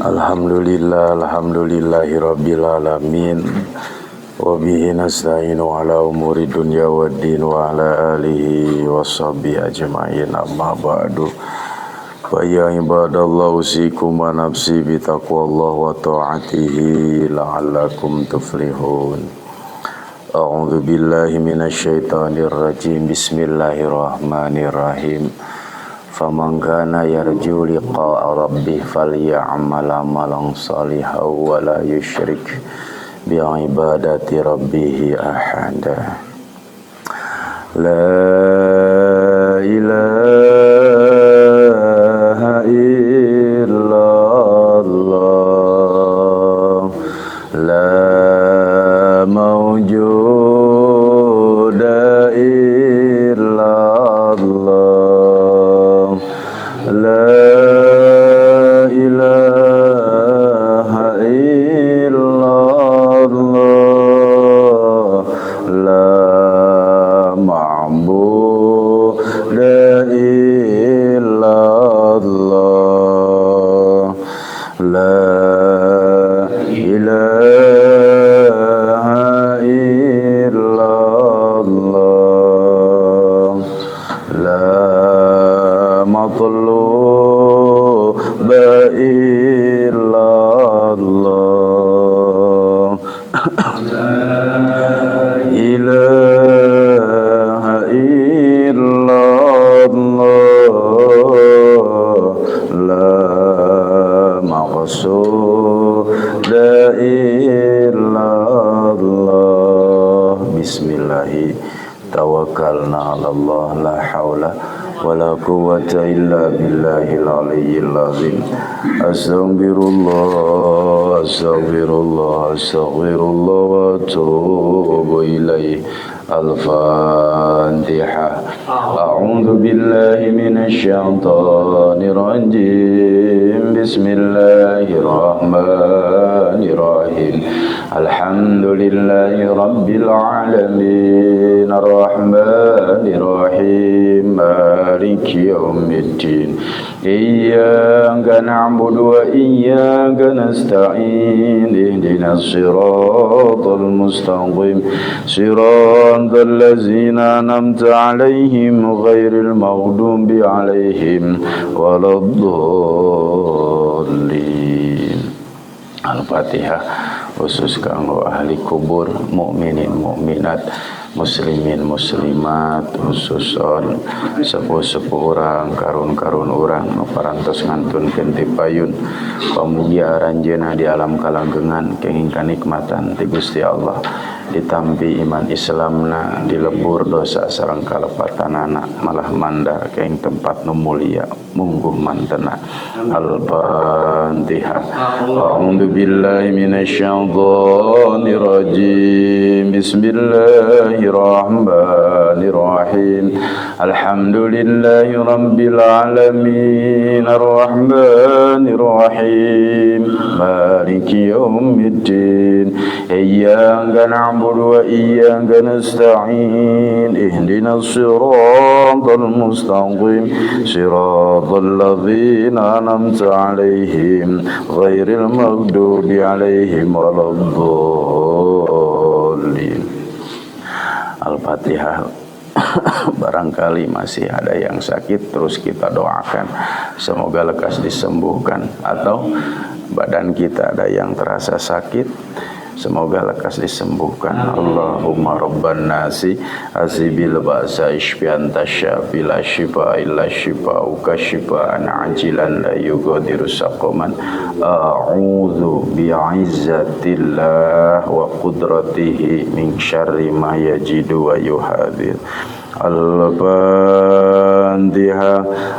Alhamdulillahi rabbil alamin. Wa bihi nasta'inu ala umuri dunya waddin wa ala alihi wa sahbihi ajma'in, amma ba'du. Fa ya ibadallah, usikum wa nafsi bi taqwallah wa ta'atihi la'allakum tuflihun. A'udzu billahi minasy syaithanir rajim. Bismillahirrahmanirrahim. Faman kana yarju liqa'a rabbih falya'mal amalan salihan wa la yusyrik bi ibadati rabbih ahada. La ilaha illallah, la mawjuda illallah, la ilaha illallah, la ma'buda illallah, la ilaha illallah, la matluba illallah, la ilaha illallah, la maqsuda illallah. Bismillahi tawakkalna 'alallah, la haula wala quwwata illa billahil aliyyil azim. Astaghfirullah, astaghfirullah, astaghfirullah wa atubu ilaih. Al-Fatihah. A'udzu billahi minasy syaithanir rajim. Bismillahirrahmanirrahim. Alhamdulillahi rabbil alamin, arrahmanir rahim, maliki yaumiddin. Iyyaka na'budu wa iyyaka nasta'in. Ihdinas siratal mustaqim, siratal ladzina an'amta 'alaihim ghairil maghdubi 'alaihim waladdallin. Al-Fatihah. Khusus kanggo ahli kubur, mukminin mukminat, muslimin muslimat, khususon sepuh-sepuh urang, karun-karun urang nu parantos ngantunkeun ti payun pamugia aranjeunna di alam kalanggengan, kenging kanikmatan ti Gusti Allah, ditampi iman Islamna, dilebur dosa sareng kalepatanana, malah mandar kenging tempat nu mulia mungguh mantena. Al-Fatihah. A'udzu billahi minasy syaithanir rajim. Bismillahirrahmanirrahim. Alhamdulillahi rabbil alamin, arrahmanir rahim, maliki yaumiddin. Iyyaka na'budu wa iyyaka nasta'in. Ihdinas siratal mustaqim, siratal ladzina an'amta 'alaihim ghairil maghdubi 'alaihim waladdallin. Al-Fatihah. Barangkali masih ada yang sakit, terus kita doakan semoga lekas disembuhkan, atau badan kita ada yang terasa sakit, semoga lekas disembuhkan. Allahumma rabban nasi azibil ba'sa ishfian tasyafi la shifa illa shifauka shifaan ajilan la yughadiru saqaman. A'udzu bi'izzatillah wa qudratihi min syarri ma yajidu wa yuhadir. Al-Fatihah.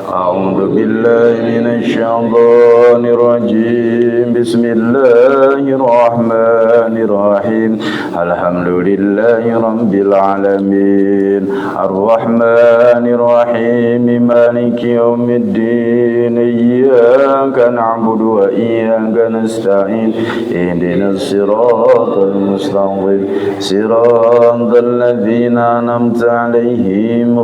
A'udzu billahi minasy syaithanir rajim. Bismillahirrahmanirrahim. Alhamdulillahi rabbil alamin, arrahmanir rahim, maliki yaumiddin. Iyyaka na'budu wa iyyaka nasta'in. Ihdinas siratal mustaqim, siratal ladzina an'amta 'alaihim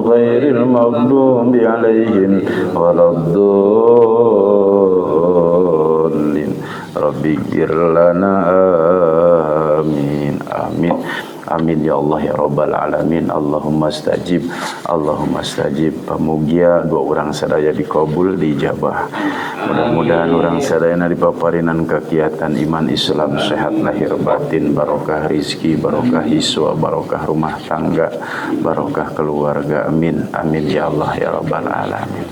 ghairil maghdubi 'alaihim waladdallin. rabbi ighfir lana amin amin amin ya Allah ya rabbal alamin. Allahumma stajib pamugia dua orang sadaya dikabul dijabah. Mudah-mudahan orang sadayana dipaparinan kegiatan iman Islam sehat lahir batin, barokah rizki, barokah hiswa, barokah rumah tangga, barokah keluarga. Amin amin ya Allah ya rabbal alamin.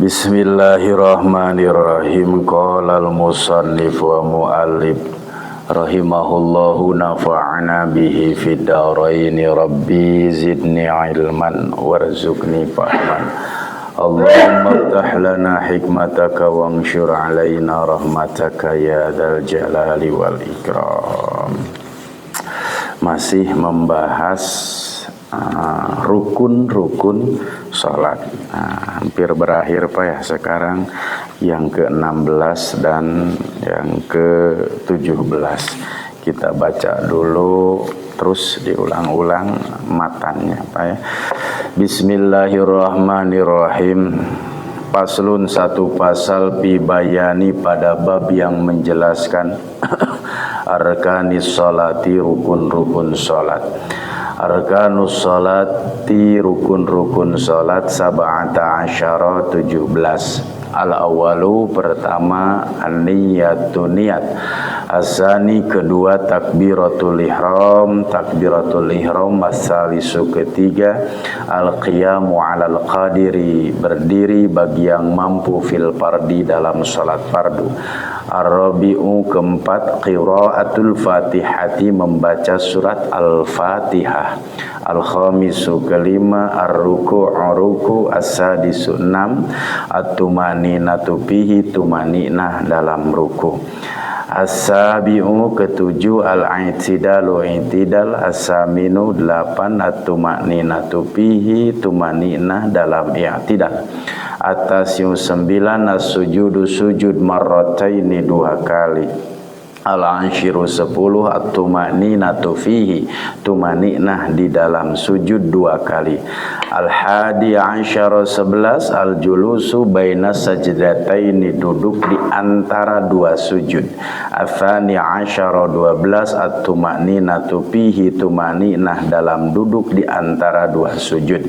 Bismillahirrahmanirrahim. Qala al-musannif wa mu'allif rahimahullahu nafa'ana bihi fid dharaini rabbi zidni ilman warzuqni fahman. Allahumma iftah lana hikmataka wanshur alaina rahmataka ya dzal jalali wal ikram. Masih membahas rukun-rukun salat. Hampir berakhir Pak ya, sekarang yang ke-16 dan yang ke-17. Kita baca dulu terus diulang-ulang matanya Pak ya. Bismillahirrahmanirrahim. Paslun, satu pasal fi bayani pada bab yang menjelaskan arkanis salati, rukun-rukun salat. Arkanus salati, rukun-rukun salat, sab'ata asyara, 17. Al-awalu, pertama, an-niyatu, niat. Asani, kedua, takbiratul ihram, as-salisu, ketiga, al-qiyamu alal qadiri, berdiri bagi yang mampu, fil fardi, dalam salat fardu. Ar-rabi'u, keempat, qiraatul fatihati, membaca surat al-fatihah. Al-khamisu, kelima, ar-ruku', as-sadisu, 6, at-tumaninatu fihi, tumaninah dalam ruku'. As-sabi'u, ketujuh, al-i'tidalu, i'tidal. As-saminu, 8, at-tumaninatu fihi, tumaninah dalam i'tidal. At-tasi'u, 9, as-sujudu, sujud, marrataini, 2 kali. Al-anshiru, 10, at-tumaninatu fihi, tumaninah di dalam sujud 2 kali. Al-hadi asyara, 11, al-julusu baina sajdataini, duduk di antara 2 sujud. Al-thani asyara, 12, at-tumaninatu fihi, tumaninah dalam duduk di antara 2 sujud.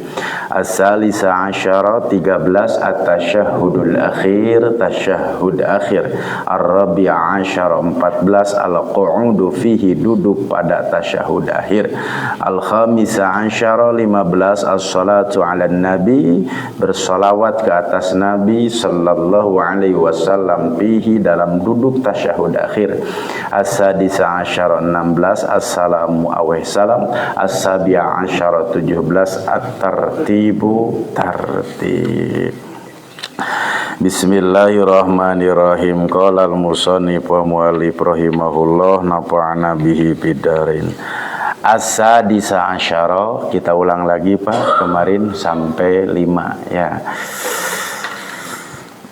As-salisa asyara, 13, at-tasyahudul akhir, tasyahud akhir. Ar-rabi'a asyara, 14, al-qu'udu fihi, duduk pada tasyahud akhir. Al-khamisa asyara, 15, as-salatu ala nabi, bersalawat ke atas Nabi sallallahu alaihi wasallam, fihi, dalam duduk tasyahud akhir. As-sadisa asyara, 16, as-salamu aweh salam. As-sabi'a asyara, 17, at-tartibu, tartib. Bismillahirrahmanirrahim. Qala al-musannif wa mu'allif rahimahullah nafa'ana bihi bidarin. As-sadisa asyara, kita ulang lagi Pak, kemarin sampai 5 ya.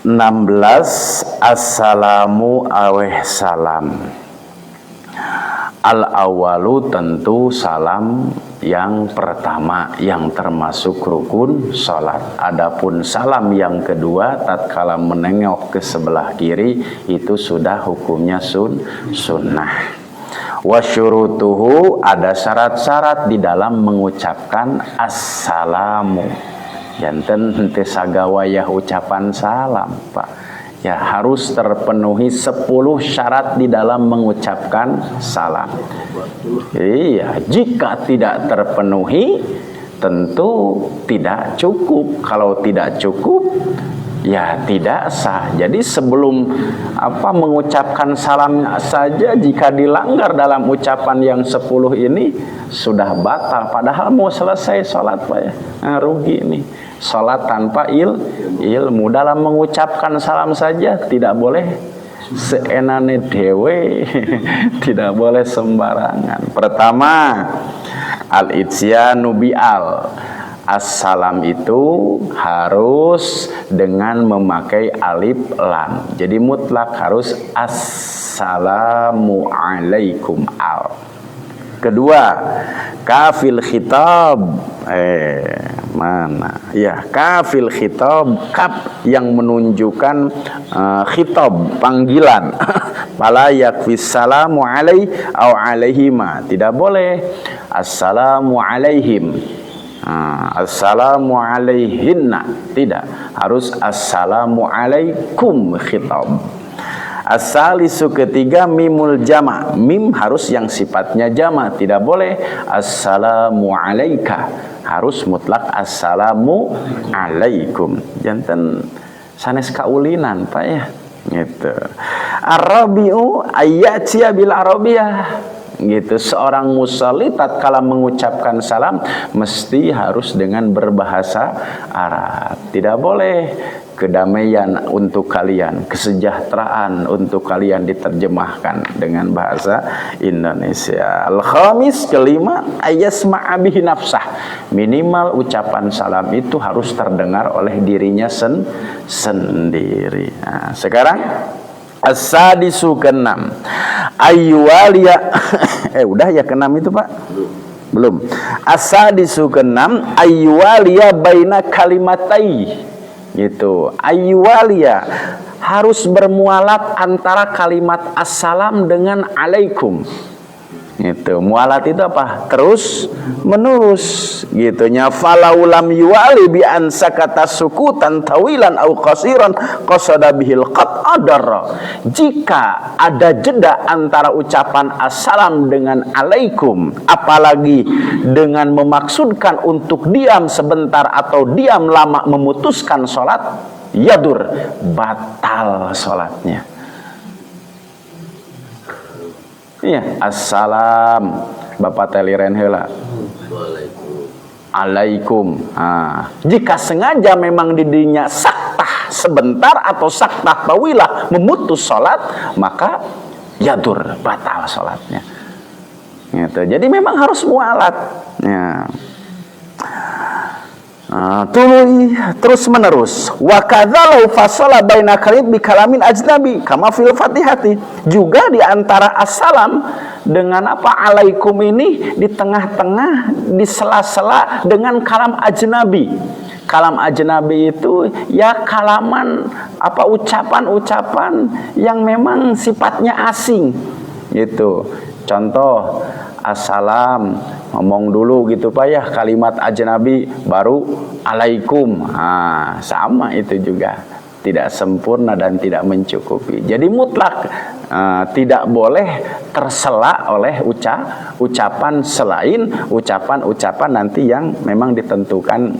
16, assalamu aweh salam. Al-awalu, tentu salam yang pertama yang termasuk rukun salat. Adapun salam yang kedua tatkala menengok ke sebelah kiri itu sudah hukumnya sunnah. Wasyurutuhu, ada syarat-syarat di dalam mengucapkan assalamu. Janten henteu sagawayah ucapan salam Pak. Ya, harus terpenuhi 10 syarat di dalam mengucapkan salam. Iya, jika tidak terpenuhi tentu tidak cukup. Kalau tidak cukup ya tidak sah. Jadi sebelum mengucapkan salam saja jika dilanggar dalam ucapan yang 10 ini sudah batal, padahal mau selesai sholat Pak ya. Nah, rugi nih. Salat tanpa ilmu. Dalam mengucapkan salam saja tidak boleh seenane dewe, tidak boleh sembarangan. Pertama, al-ityanu bi'al. Assalam itu harus dengan memakai alif lam. Jadi mutlak harus assalamu alaikum al. Kedua, kafil khitab. mana? Ya, kafil khitab, kaf yang menunjukkan khitab, panggilan. Fala yakfis salamu alai au alaihima. Tidak boleh assalamu alaihim. Assalamu alaihinna. Tidak, harus assalamu alaikum khitab. As-salisu ketiga mimul jama. Mim harus yang sifatnya jama, tidak boleh assalamu alaika, harus mutlak assalamu alaikum. Janten sanes kaulinan Pak ya gitu. Arabiu ayyatia bil arabiyah gitu. Seorang musalli tatkala mengucapkan salam mesti harus dengan berbahasa Arab. Tidak boleh kedamaian untuk kalian, kesejahteraan untuk kalian diterjemahkan dengan bahasa Indonesia. Al-khamis kelima ayasma'a bihi nafsah. Minimal ucapan salam itu harus terdengar oleh dirinya sendiri. Nah, sekarang as-sadisu keenam ayyuwaliya udah ya keenam itu Pak? Belum. As-sadisu keenam ayyuwaliya baina kalimatai gitu. Ayyuwaliya harus bermualat antara kalimat assalam dengan alaikum gitu. Mualat itu apa? Terus menerus gitu nya. Falaulam yuwali bi an sakata sukutan tawilan au qasiran qasada bihil qadar. Jika ada jeda antara ucapan assalam dengan alaikum, apalagi dengan memaksudkan untuk diam sebentar atau diam lama memutuskan sholat, yadur, batal sholatnya. Iya, assalam Bapak teliren heula. Alaikum. Jika sengaja memang didinya saktah sebentar atau saktah tawilah memutus sholat, maka yadur, batal sholatnya. Gitu. Jadi memang harus mualat. Ya. Terus menerus. Wa kadzalau fasala baina kalim bi kalamin ajnabi kama fil Fatihati. Juga di antara assalam dengan apa alaikum ini di tengah-tengah, di sela-sela dengan kalam ajnabi. Kalam ajnabi itu ya kalaman apa ucapan-ucapan yang memang sifatnya asing. Gitu. Contoh assalam, ngomong dulu gitu Pak ya, kalimat ajnabi baru alaikum. Sama itu juga, tidak sempurna dan tidak mencukupi. Jadi mutlak tidak boleh tersela oleh ucapan selain ucapan-ucapan nanti yang memang ditentukan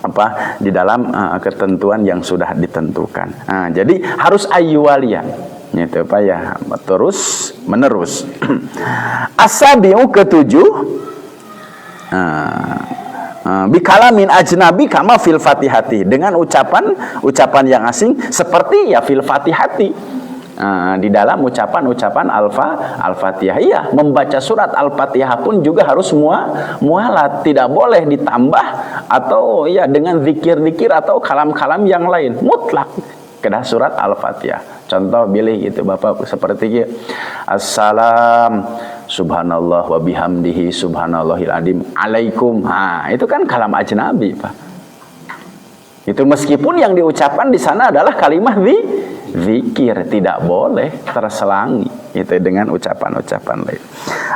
apa di dalam ketentuan yang sudah ditentukan. Jadi harus ayyuwaliyah gitu Pak ya, terus menerus. Asabiu ketujuh bikalamin ajnabi kama fil Fatihati, dengan ucapan yang asing seperti ya fil Fatihati, di dalam ucapan Al-Fatihah. Iya, membaca surat Al-Fatihah pun juga harus mualat, tidak boleh ditambah atau ya dengan zikir-zikir atau kalam-kalam yang lain, mutlak kedah surat Al-Fatihah. Contoh pilih gitu Bapak seperti assalam subhanallah wa bihamdihi subhanallahil adim alaikum. Itu kan kalam ajnabi Pak. Itu meskipun yang diucapkan di sana adalah kalimat zikir, tidak boleh terselangi itu dengan ucapan-ucapan lain.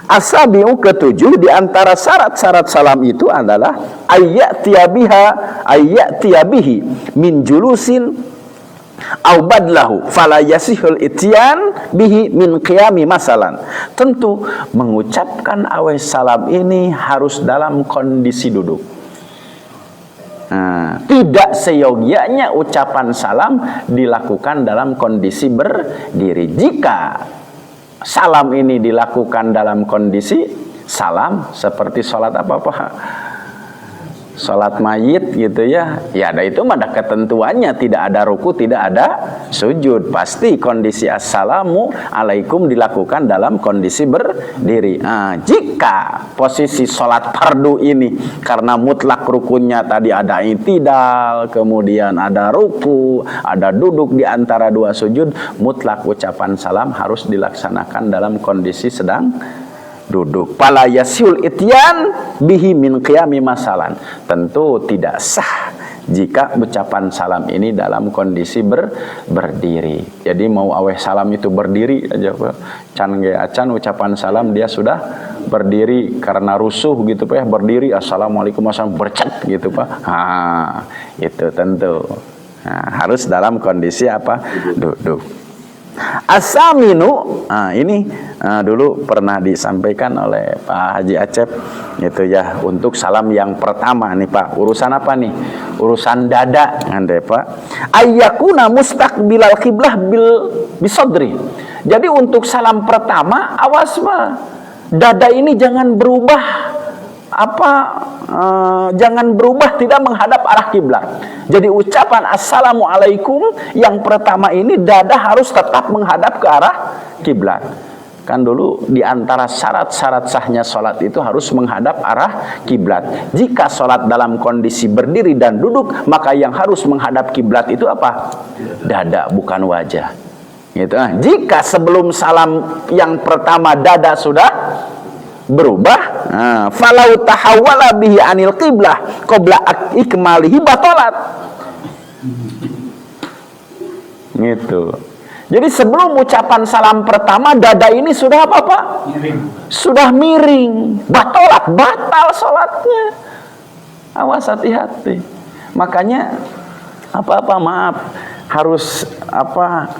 Asabiu ketujuh di antara syarat-syarat salam itu adalah ayyatiyabihi min julusin au badlahu fala yasihul ityan bihi min qiyami masalan. Tentu mengucapkan awais salam ini harus dalam kondisi duduk. Tidak seyogianya ucapan salam dilakukan dalam kondisi berdiri. Jika salam ini dilakukan dalam kondisi salam seperti sholat apa-apa, sholat mayit gitu ya, ya ada itu ada ketentuannya, tidak ada ruku, tidak ada sujud, pasti kondisi assalamu alaikum dilakukan dalam kondisi berdiri. Jika posisi sholat fardu ini karena mutlak rukunnya tadi ada i'tidal, kemudian ada ruku, ada duduk di antara dua sujud, mutlak ucapan salam harus dilaksanakan dalam kondisi sedang duduk. Fala yasul ityan bihi min qiyami masalan. Tentu tidak sah jika ucapan salam ini dalam kondisi berdiri. Jadi mau aweh salam itu berdiri aja, can ge acan ucapan salam dia sudah berdiri karena rusuh gitu Pak ya, berdiri assalamualaikum warahmatullahi wabarakatuh bercet gitu Pak. Itu tentu harus dalam kondisi apa? Duduk. Asaminu, ini dulu pernah disampaikan oleh Pak Haji Acep gitu ya, untuk salam yang pertama nih Pak, urusan apa nih? Urusan dada ande Pak. Ayyakuna mustaqbilal qiblah bisadri. Jadi untuk salam pertama awas Pak, dada ini jangan berubah jangan berubah tidak menghadap arah kiblat. Jadi ucapan assalamualaikum yang pertama ini dada harus tetap menghadap ke arah kiblat. Kan dulu diantara syarat-syarat sahnya sholat itu harus menghadap arah kiblat. Jika sholat dalam kondisi berdiri dan duduk, maka yang harus menghadap kiblat itu apa? Dada, bukan wajah. Gitu. Jika sebelum salam yang pertama dada sudah berubah, falau tahawwala bihi anil qiblah qabla ikmalihi batalat. Gitu. Jadi sebelum ucapan salam pertama dada ini sudah apa Pak? Miring. Sudah miring, batal salatnya. Awas, hati-hati. Makanya maaf harus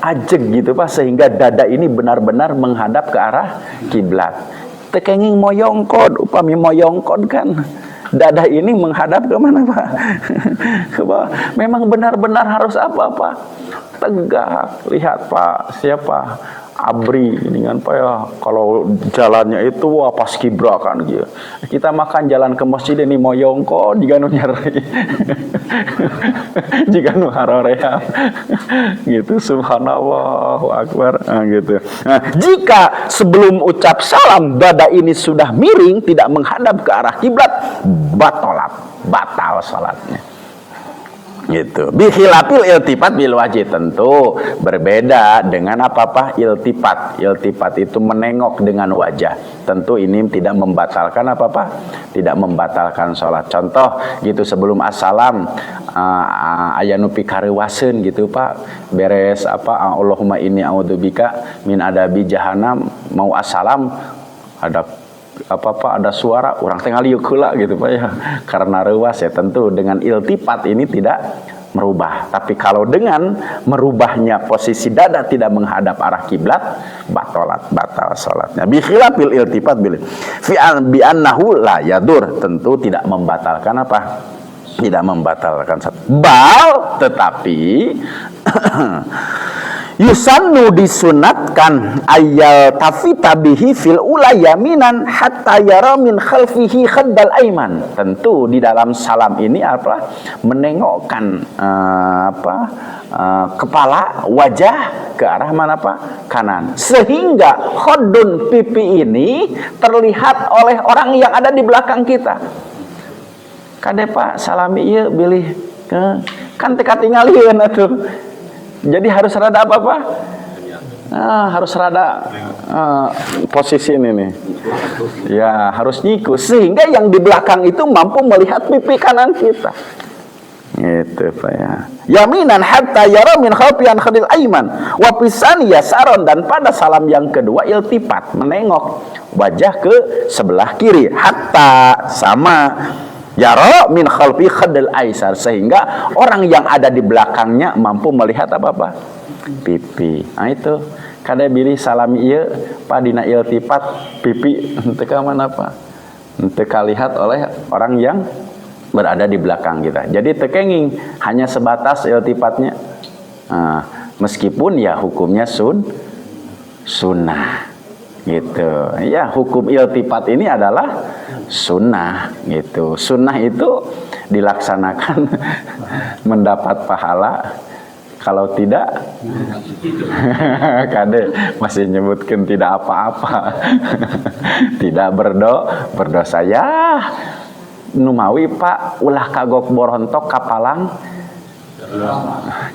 ajeg gitu Pak, sehingga dada ini benar-benar menghadap ke arah kiblat. Tekenging moyongkod, upami moyongkod kan dada ini menghadap ke mana Pak? Ke bawah. Memang benar-benar harus apa tegak. Lihat Pak, siapa Abri dengan Pak ya, kalau jalannya itu pas kibrakan gitu. Kita makan jalan ke masjid ini moyongkod jika nu nyeri. Jika nu haroream. Gitu, subhanallah akbar gitu. Nah, jika sebelum ucap salam dada ini sudah miring tidak menghadap ke arah kiblat, batal salatnya. Gitu. Bihilafil iltifat bil wajhi, tentu berbeda dengan iltifat. Iltifat itu menengok dengan wajah. Tentu ini tidak membatalkan tidak membatalkan sholat. Contoh gitu, sebelum assalam ayanu pikarewaseun gitu Pak, beres Allahumma inni a'udzubika min adabi jahannam, mau assalam ada ada suara orang tengah liuk heula gitu Pak ya, karena reuas ya. Tentu dengan iltifat ini tidak merubah. Tapi kalau dengan merubahnya posisi dada tidak menghadap arah kiblat, batal salatnya. Bi khilafil iltifat bi annahu la yadur, tentu tidak membatalkan tidak membatalkan bal, tetapi yusannu disunatkan ayal tafita bihi fil ula yaminan hatta yara min khalfihi khaddal aiman. Tentu di dalam salam ini menengokkan kepala wajah ke arah mana kanan, sehingga khaddun pipi ini terlihat oleh orang yang ada di belakang kita. Kade Pak salami ieu bilih kan teka tingalieun atuh. Jadi harus rada harus rada posisi ini nih. Ya, harus nyiku sehingga yang di belakang itu mampu melihat pipi kanan kita. Gitu Pak ya. Yaminan hatta yara min khalfiyan khadil aiman wa pisani yasaron, dan pada salam yang kedua iltifat menengok wajah ke sebelah kiri, hatta sama yara min khalfi khadil aisar, sehingga orang yang ada di belakangnya mampu melihat pipi. Nah itu kada bilih salami ieu padina iltifat pipi henteu ka mana henteu kalihat oleh orang yang berada di belakang kita. Jadi tekenging hanya sebatas iltifatnya. Meskipun ya hukumnya sunnah. Gitu ya, hukum iltifat ini adalah sunnah gitu. Sunnah itu dilaksanakan mendapat pahala, kalau tidak kade masih nyebutkan tidak apa-apa. Tidak berdosa ya. Numawi Pak ulah kagok borontok kapalang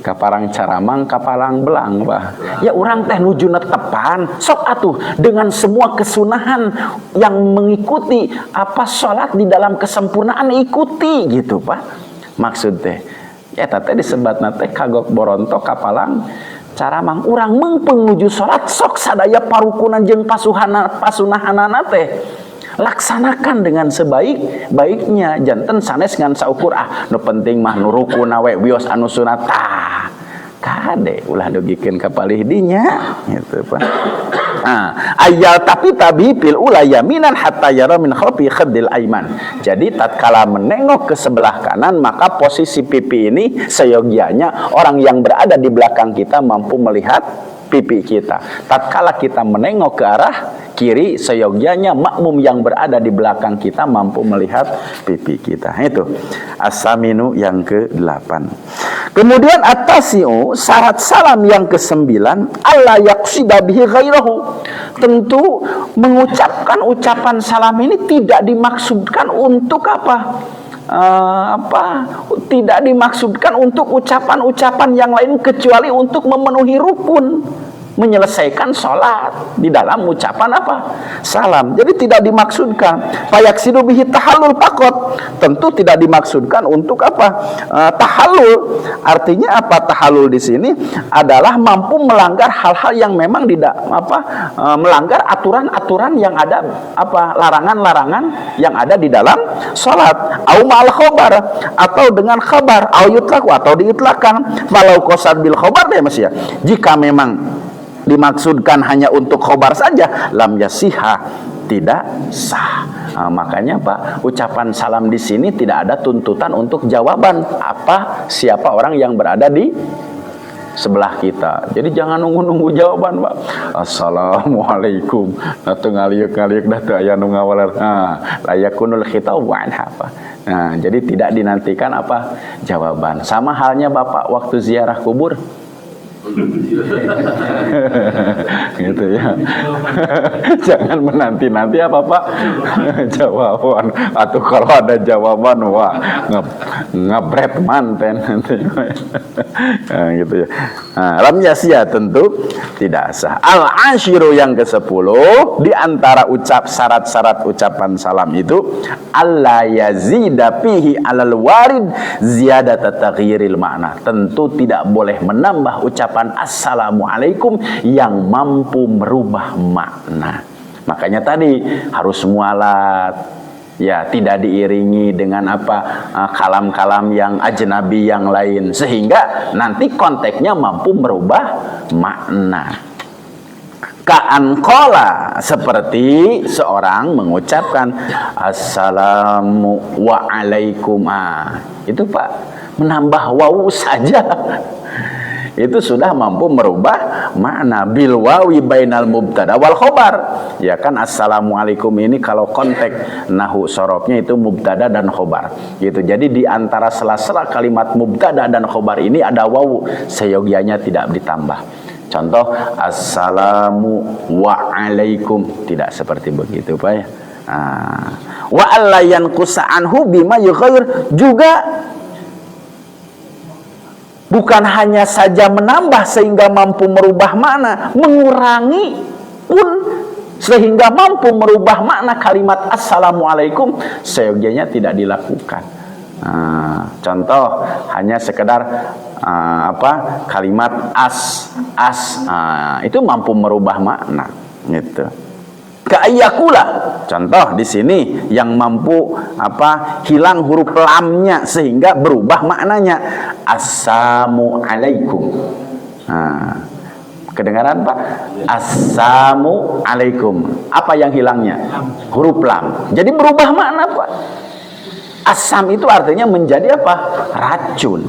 Kaparang caramang, kaparang belang, Pak. Ya orang teh nuju netepan, sok atuh dengan semua kesunahan yang mengikuti apa sholat di dalam kesempurnaan ikuti gitu, Pak. Maksud teh, ya teh disebat nate kagok borontok kapalang caramang urang mengpeng nuju sholat sok sadaya parukunan jeung pasunahanana teh. Laksanakan dengan sebaik-baiknya, janten sanes ngan saukur nu penting mah nurukuna we wios anu sunat kade ulah dugikeun ka palih dinya gitu Pak. Ayal tapi bil ulayaminan hatta yara min khalfi khaddil aiman. Jadi tatkala menengok ke sebelah kanan maka posisi pipi ini seyogianya orang yang berada di belakang kita mampu melihat pipi kita. Tatkala kita menengok ke arah kiri, seyogianya makmum yang berada di belakang kita mampu melihat pipi kita. Itu as-saminu yang ke-8. Kemudian at-tasi'u, syarat salam yang ke-9, alla yaqsida bihi ghairahu. Tentu mengucapkan ucapan salam ini tidak dimaksudkan untuk tidak dimaksudkan untuk ucapan-ucapan yang lain kecuali untuk memenuhi rukun, menyelesaikan sholat di dalam ucapan salam. Jadi tidak dimaksudkan fayaksidu bihi tahallul faqat. Tentu tidak dimaksudkan untuk tahallul. Artinya tahallul di sini adalah mampu melanggar hal-hal yang memang melanggar aturan-aturan yang ada larangan-larangan yang ada di dalam sholat. Au ma'al khobar, atau dengan khabar, au yutlaku, atau diitlakan. Falau qasad bil khobar deh Mas ya. Jika memang dimaksudkan hanya untuk khobar saja, lam yasihha, tidak sah. Makanya Pak, ucapan salam di sini tidak ada tuntutan untuk jawaban siapa orang yang berada di sebelah kita. Jadi jangan nunggu-nunggu jawaban Pak. Assalamualaikum. Nah teu ngaliuk-ngaliuk dah teu aya nu ngawaler. Layakunul khitab wa anha. Jadi tidak dinantikan jawaban. Sama halnya Bapak waktu ziarah kubur. Gitu ya. Jangan menanti-nanti Pak jawaban, atau kalau ada jawaban wah ngebret manten nanti. Gitu ya. Lam yasya tentu tidak sah. Al-ashiru yang ke-10 di antara syarat-syarat ucapan salam itu alla yazida fihi alal warid ziyadata taghyiril makna. Tentu tidak boleh menambah ucapan assalamualaikum yang mampu merubah makna. Makanya tadi harus mualat, ya tidak diiringi dengan kalam-kalam yang ajnabi yang lain, sehingga nanti konteksnya mampu merubah makna. Ka'an qala, seperti seorang mengucapkan assalamu wa alaikum. Itu Pak, menambah wawu saja itu sudah mampu merubah makna. Bil wawi bainal mubtada wal khobar. Ya kan, assalamualaikum ini kalau konteks nahu sorobnya itu mubtada dan khobar gitu. Jadi di antara sela-sela kalimat mubtada dan khobar ini ada wawu, seyogianya tidak ditambah. Contoh assalamu wa alaikum, tidak seperti begitu Pak ya. Wa alla yanqusa anhu bima yughayyir, juga bukan hanya saja menambah sehingga mampu merubah makna, mengurangi pun sehingga mampu merubah makna kalimat assalamualaikum seyogianya tidak dilakukan. Contoh hanya sekedar kalimat itu mampu merubah makna gitu. Ka'ayyakula, contoh di sini yang mampu hilang huruf lamnya sehingga berubah maknanya assalamualaikum. Kedengaran Pak? Assalamualaikum. Apa yang hilangnya? Huruf lam. Jadi berubah makna Pak. Asam itu artinya menjadi racun.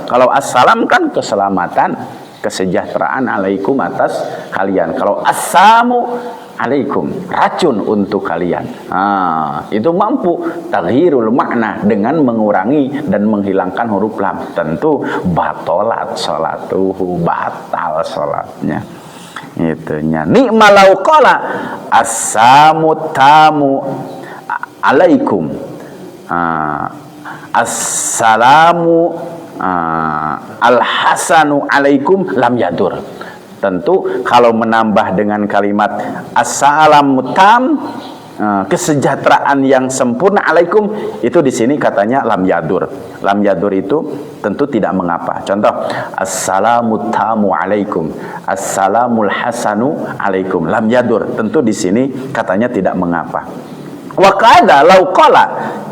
Kalau assalam kan keselamatan, kesejahteraan, alaikum atas kalian. Kalau assalamualaikum, racun untuk kalian. Itu mampu taghyirul makna dengan mengurangi dan menghilangkan huruf lam. Tentu batalat sholatuhu, batal sholatnya. Itunya. Ni'malau qala assalamu tamu alaikum. Assalamu al-hasanu alaikum lam yadur. Tentu kalau menambah dengan kalimat assalamu tam, kesejahteraan yang sempurna alaikum, itu di sini katanya lam yadur. Lam yadur itu tentu tidak mengapa. Contoh, assalamu tamu alaikum, assalamul hasanu alaikum, lam yadur. Tentu di sini katanya tidak mengapa. Wa qala law qala,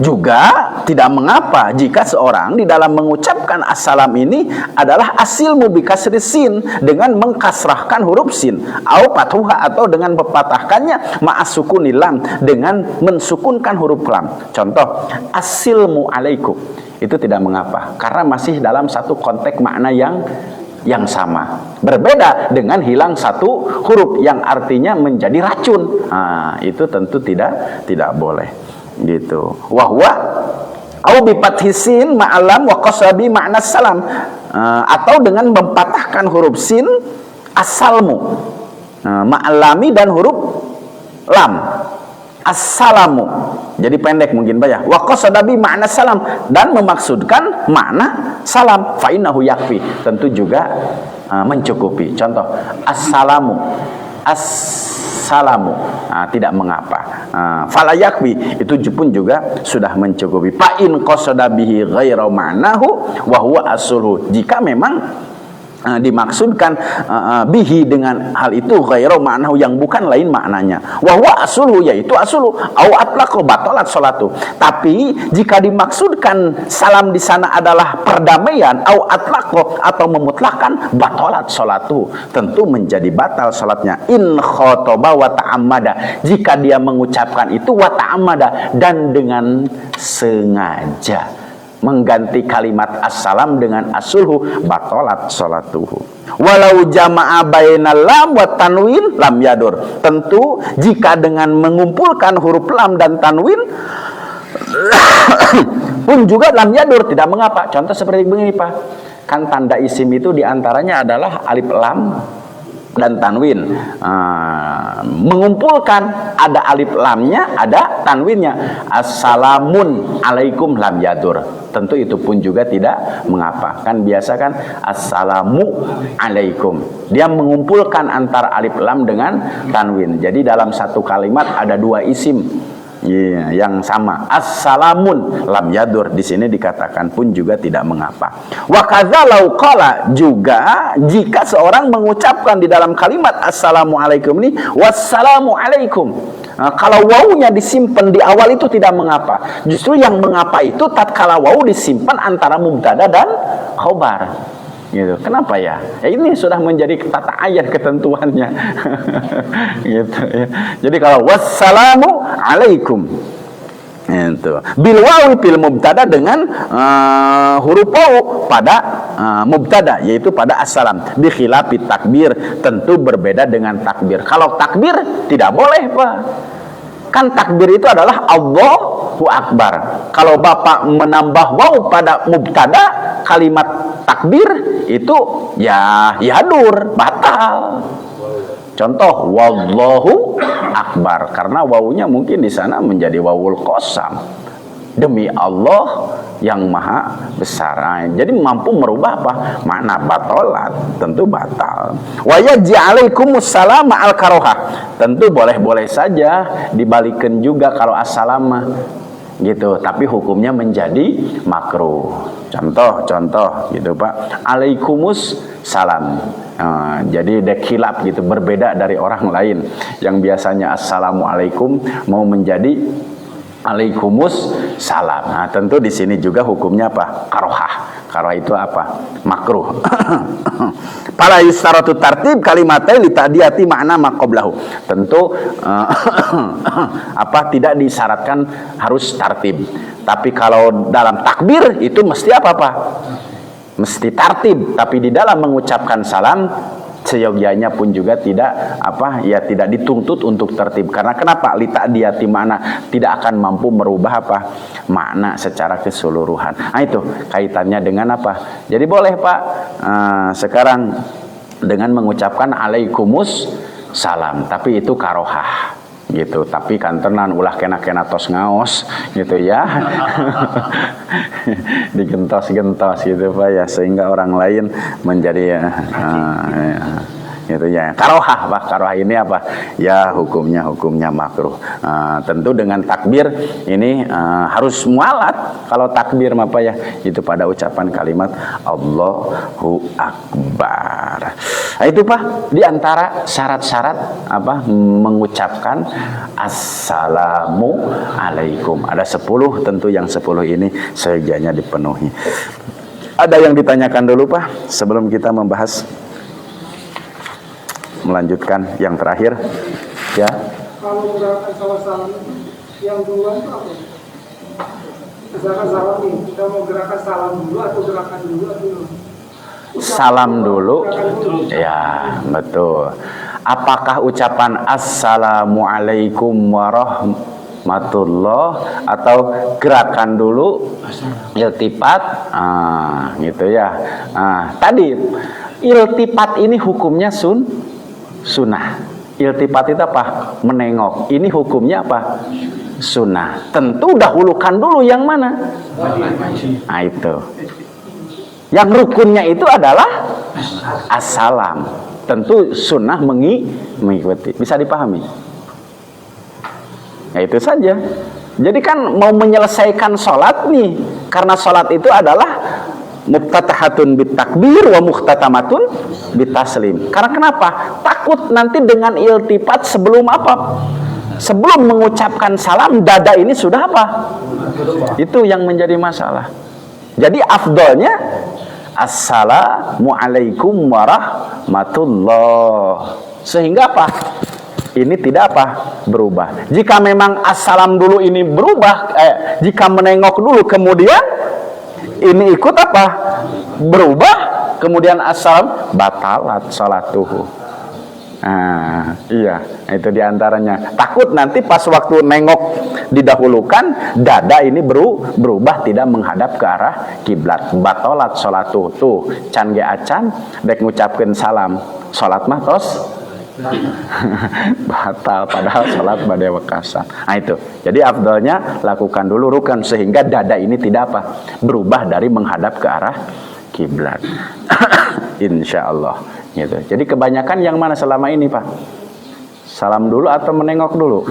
juga tidak mengapa jika seorang di dalam mengucapkan assalam ini adalah asilmu bi kasri sin, dengan mengkasrahkan huruf sin, au pathuha, atau dengan mempatahkannya ma'as sukunil lam, dengan mensukunkan huruf lam. Contoh, asilmu alaikum, itu tidak mengapa karena masih dalam satu konteks makna yang sama. Berbeda dengan hilang satu huruf yang artinya menjadi racun. Itu tentu tidak boleh. Gitu. Wahwa au bi fathisin ma'alam wa qasabi ma'na salam, atau dengan mempatahkan huruf sin asalmu, ma'alami dan huruf lam, assalamu, jadi pendek mungkin Pak ya. Wa qasadabi makna salam, dan memaksudkan makna salam, fa innahu yakfi, tentu juga mencukupi. Contoh, assalamu, tidak mengapa. Fala yakfi, itu pun juga sudah mencukupi. Fa in qasadabihi ghaira ma'nahu wa huwa asulhu, jika memang dimaksudkan bihi dengan hal itu ghairu ma'nahu, yang bukan lain maknanya, wa huwa asluhu, yaitu asluhu, au atlaqo batalat salatu. Tapi jika dimaksudkan salam di sana adalah perdamaian, au atlaqo, atau memutlakkan, batalat salatu, tentu menjadi batal salatnya. In khotoba wa ta'ammada, jika dia mengucapkan itu wa ta'ammada, dan dengan sengaja mengganti kalimat assalam dengan asulhu, batalat salatuhu. Walau jama'a bainal lam wa tanwin lam yadur, tentu jika dengan mengumpulkan huruf lam dan tanwin pun juga lam yadur, tidak mengapa. Contoh seperti begini Pak, kan tanda isim itu diantaranya adalah alif lam dan tanwin. Mengumpulkan ada alif lamnya, ada tanwinnya. Assalamun alaikum lam yadur, tentu itu pun juga tidak mengapa. Kan biasa kan assalamu alaikum, dia mengumpulkan antara alif lam dengan tanwin. Jadi dalam satu kalimat ada dua isim yang sama. Assalamun lam yadur, di sini dikatakan pun juga tidak mengapa. Wa kadzalau qala, juga jika seorang mengucapkan di dalam kalimat assalamu alaikum ini wassalamu alaikum, kalau wawunya disimpan di awal itu tidak mengapa. Justru yang mengapa itu tatkala wawu disimpan antara mubtada dan khobar. Gitu. Kenapa ya? Ini sudah menjadi tata ayat ketentuannya. Gitu ya. Jadi kalau wassalamu alaikum, itu bil wawi bil mubtada, dengan huruf wawu pada mubtada, yaitu pada assalam. Bi khilafi takbir, tentu berbeda dengan takbir. Kalau takbir tidak boleh Pak, kan takbir itu adalah Allahu Akbar. Kalau Bapak menambah wawu pada mubtada kalimat takbir, itu ya yadur, batal. Contoh, wallahu akbar, karena wawunya mungkin di sana menjadi wawul qasam, demi Allah yang maha besar. Jadi mampu merubah apa? Makna batalat, tentu batal. Wa yaj'alaikumus salama al karoha, tentu boleh-boleh saja dibalikkan juga kalau assalam gitu, tapi hukumnya menjadi makruh. Contoh gitu Pak, alaikumus salam. Jadi dekhilaf gitu, berbeda dari orang lain yang biasanya assalamualaikum mau menjadi alaikumus salam. Nah, tentu di sini juga hukumnya apa? Karohah. Karohah itu apa? Makruh. Para yustaratu tartib kalimatain li ta'diyati makna maqablahu. Tentu tidak disyaratkan harus tartib. Tapi kalau dalam takbir itu mesti apa Pak? Mesti tartib. Tapi di dalam mengucapkan salam seyogyanya pun juga tidak tidak dituntut untuk tertib. Karena kenapa? Li ta'diyati makna, tidak akan mampu merubah makna secara keseluruhan. Nah, itu kaitannya dengan apa? Jadi boleh Pak sekarang dengan mengucapkan alaikumus salam, tapi itu karohah. gitu. Tapi kan tenan ulah kena tos ngaos gitu ya. Digentos-gentos gitu Pak ya, sehingga orang lain menjadi gitu ya. Karohah Pak, karohah ini apa? Ya hukumnya makruh. Tentu dengan takbir ini harus mualat. Kalau takbir apa ya? Itu pada ucapan kalimat Allahu Akbar. Nah, itu Pak, di antara syarat-syarat apa mengucapkan Assalamu alaikum. Ada 10, tentu yang 10 ini seyogianya dipenuhi. Ada yang ditanyakan dulu Pak sebelum kita membahas melanjutkan yang terakhir ya. Kalau gerakan salam yang duluan itu apa? Misalkan salam nih, kita mau gerakan salam dulu atau gerakan dulu atau salam dulu ya, betul. Apakah ucapan Assalamualaikum warahmatullah atau gerakan dulu iltifat gitu ya. Tadi iltifat ini hukumnya sunnah. Iltifat itu apa? Menengok. Ini hukumnya apa? Sunnah. Tentu dahulukan dulu yang mana? Nah itu. Yang rukunnya itu adalah assalam. Tentu sunnah mengikuti. Bisa dipahami? Ya itu saja. Jadi kan mau menyelesaikan sholat nih. Karena sholat itu adalah muftatahatun bitakbir wa muhtatamatun bitaslim. Karena kenapa? Takut nanti dengan iltifat sebelum apa? Sebelum mengucapkan salam, dada ini sudah apa? Itu yang menjadi masalah. Jadi afdolnya Assalamualaikum warahmatullah. Sehingga apa? Ini tidak apa? Berubah. Jika memang assalam dulu ini berubah, jika menengok dulu kemudian ini ikut apa? Berubah, kemudian assalam, batalat salatuhu. Iya, itu diantaranya. Takut nanti pas waktu nengok didahulukan, dada ini berubah tidak menghadap ke arah kiblat. Batalat salatuhu. Tuh, can ge acan dek ngucapkeun salam. Salat mah tos batal, padahal sholat bade wekasan. Nah itu. Jadi afdalnya lakukan dulu rukun sehingga dada ini tidak apa? Berubah dari menghadap ke arah kiblat. Insya Allah gitu. Jadi kebanyakan yang mana selama ini Pak? Salam dulu atau menengok dulu?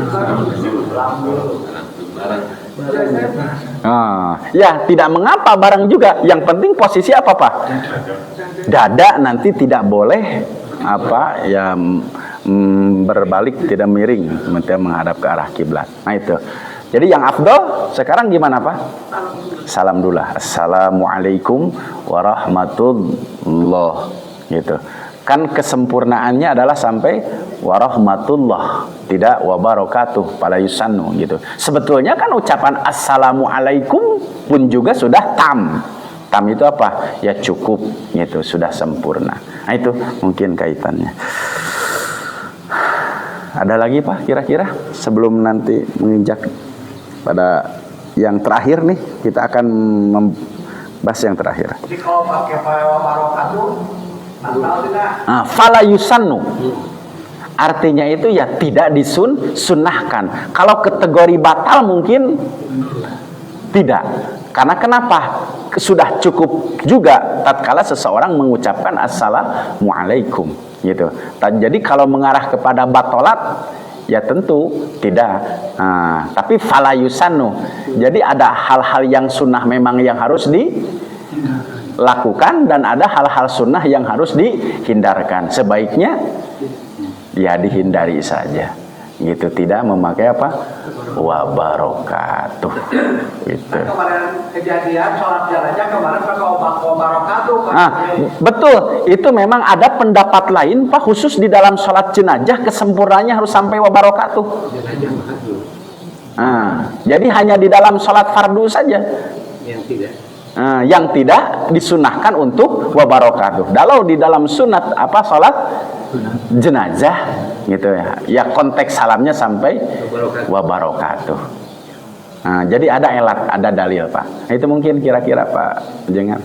Ya tidak mengapa bareng juga. Yang penting posisi apa Pak? Dada nanti tidak boleh apa ya berbalik, tidak miring, menghadap ke arah kiblat. Nah itu. Jadi yang afdol sekarang gimana Pak? Salam dulu. Assalamualaikum warahmatullah gitu. Kan kesempurnaannya adalah sampai warahmatullah, tidak wabarakatuh, pada yusannu gitu. Sebetulnya kan ucapan assalamualaikum pun juga sudah tam. Tam itu apa? Ya cukup gitu, sudah sempurna. Nah itu mungkin kaitannya. Ada lagi Pak kira-kira sebelum nanti menginjak pada yang terakhir nih, kita akan membahas yang terakhir. Jadi kalau pakai wabarakatuh batal tidak? Fala yusannu. Artinya itu ya tidak disunnahkan. Kalau kategori batal mungkin tidak. Karena kenapa? Sudah cukup juga tatkala seseorang mengucapkan assalamualaikum gitu. Jadi kalau mengarah kepada batolat ya tentu tidak. Tapi fala yusannu. Jadi ada hal-hal yang sunnah memang yang harus dilakukan dan ada hal-hal sunnah yang harus dihindarkan. Sebaiknya ya dihindari saja. Gitu, tidak memakai apa? Wabarakatuh gitu. Kemarin kejadian sholat jenazah kemarin pakai wabarakatuh Pak. Betul, itu memang ada pendapat lain Pak, khusus di dalam sholat jenazah kesempurnaannya harus sampai wabarakatuh. Jadi hanya di dalam sholat fardu saja yang tidak disunahkan untuk wabarakatuh. Kalau di dalam sunat apa sholat jenazah gitu ya konteks salamnya sampai wabarakatuh. Jadi ada elat, ada dalil Pak. Itu mungkin kira-kira Pak, jangan.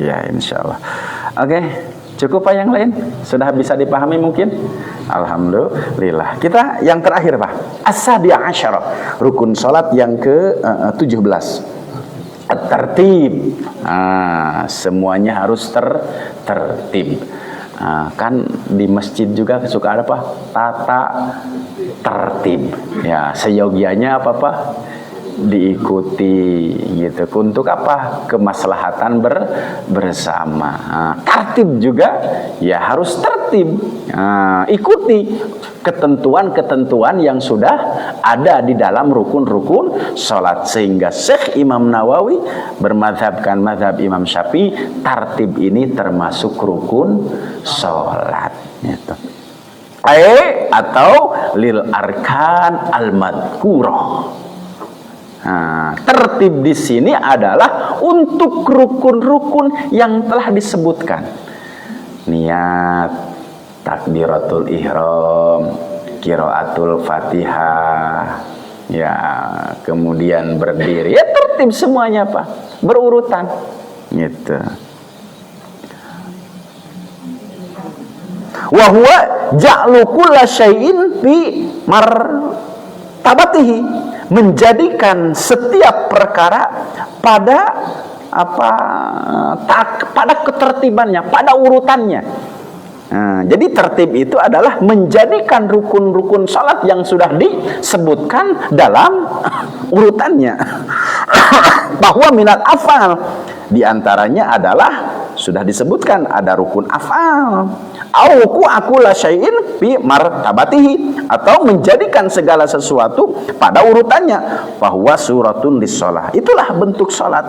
Ya insya Allah. Oke. Cukup Pak yang lain? Sudah bisa dipahami mungkin? Alhamdulillah. Kita yang terakhir Pak. As-sabi'a asyara. Rukun salat yang ke-17. Tertib. Semuanya harus tertib. Kan di masjid juga suka ada apa? Tata tertib. Ya, seyogianya apa diikuti gitu. Untuk apa? Kemaslahatan bersama. Tertib juga ya harus tertib. Ikuti ketentuan-ketentuan yang sudah ada di dalam rukun-rukun salat, sehingga Syekh Imam Nawawi bermadzhabkan mazhab Imam Syafi'i, tertib ini termasuk rukun salat gitu. Atau lil arkan al-madhkurah. Tertib di sini adalah untuk rukun-rukun yang telah disebutkan. Niat, takbiratul ihram, qiraatul Fatihah, ya, kemudian berdiri. Ya tertib semuanya Pak, berurutan gitu. Wa huwa ja'lu kulla syai'in bi martabatihi, menjadikan setiap perkara pada pada ketertibannya, pada urutannya. Jadi tertib itu adalah menjadikan rukun-rukun salat yang sudah disebutkan dalam urutannya. Bahwa minal afal, diantaranya adalah sudah disebutkan ada rukun afal. Aku la syai'in bi martabatihi, atau menjadikan segala sesuatu pada urutannya. Bahwa suratun lis-shalah, itulah bentuk salat.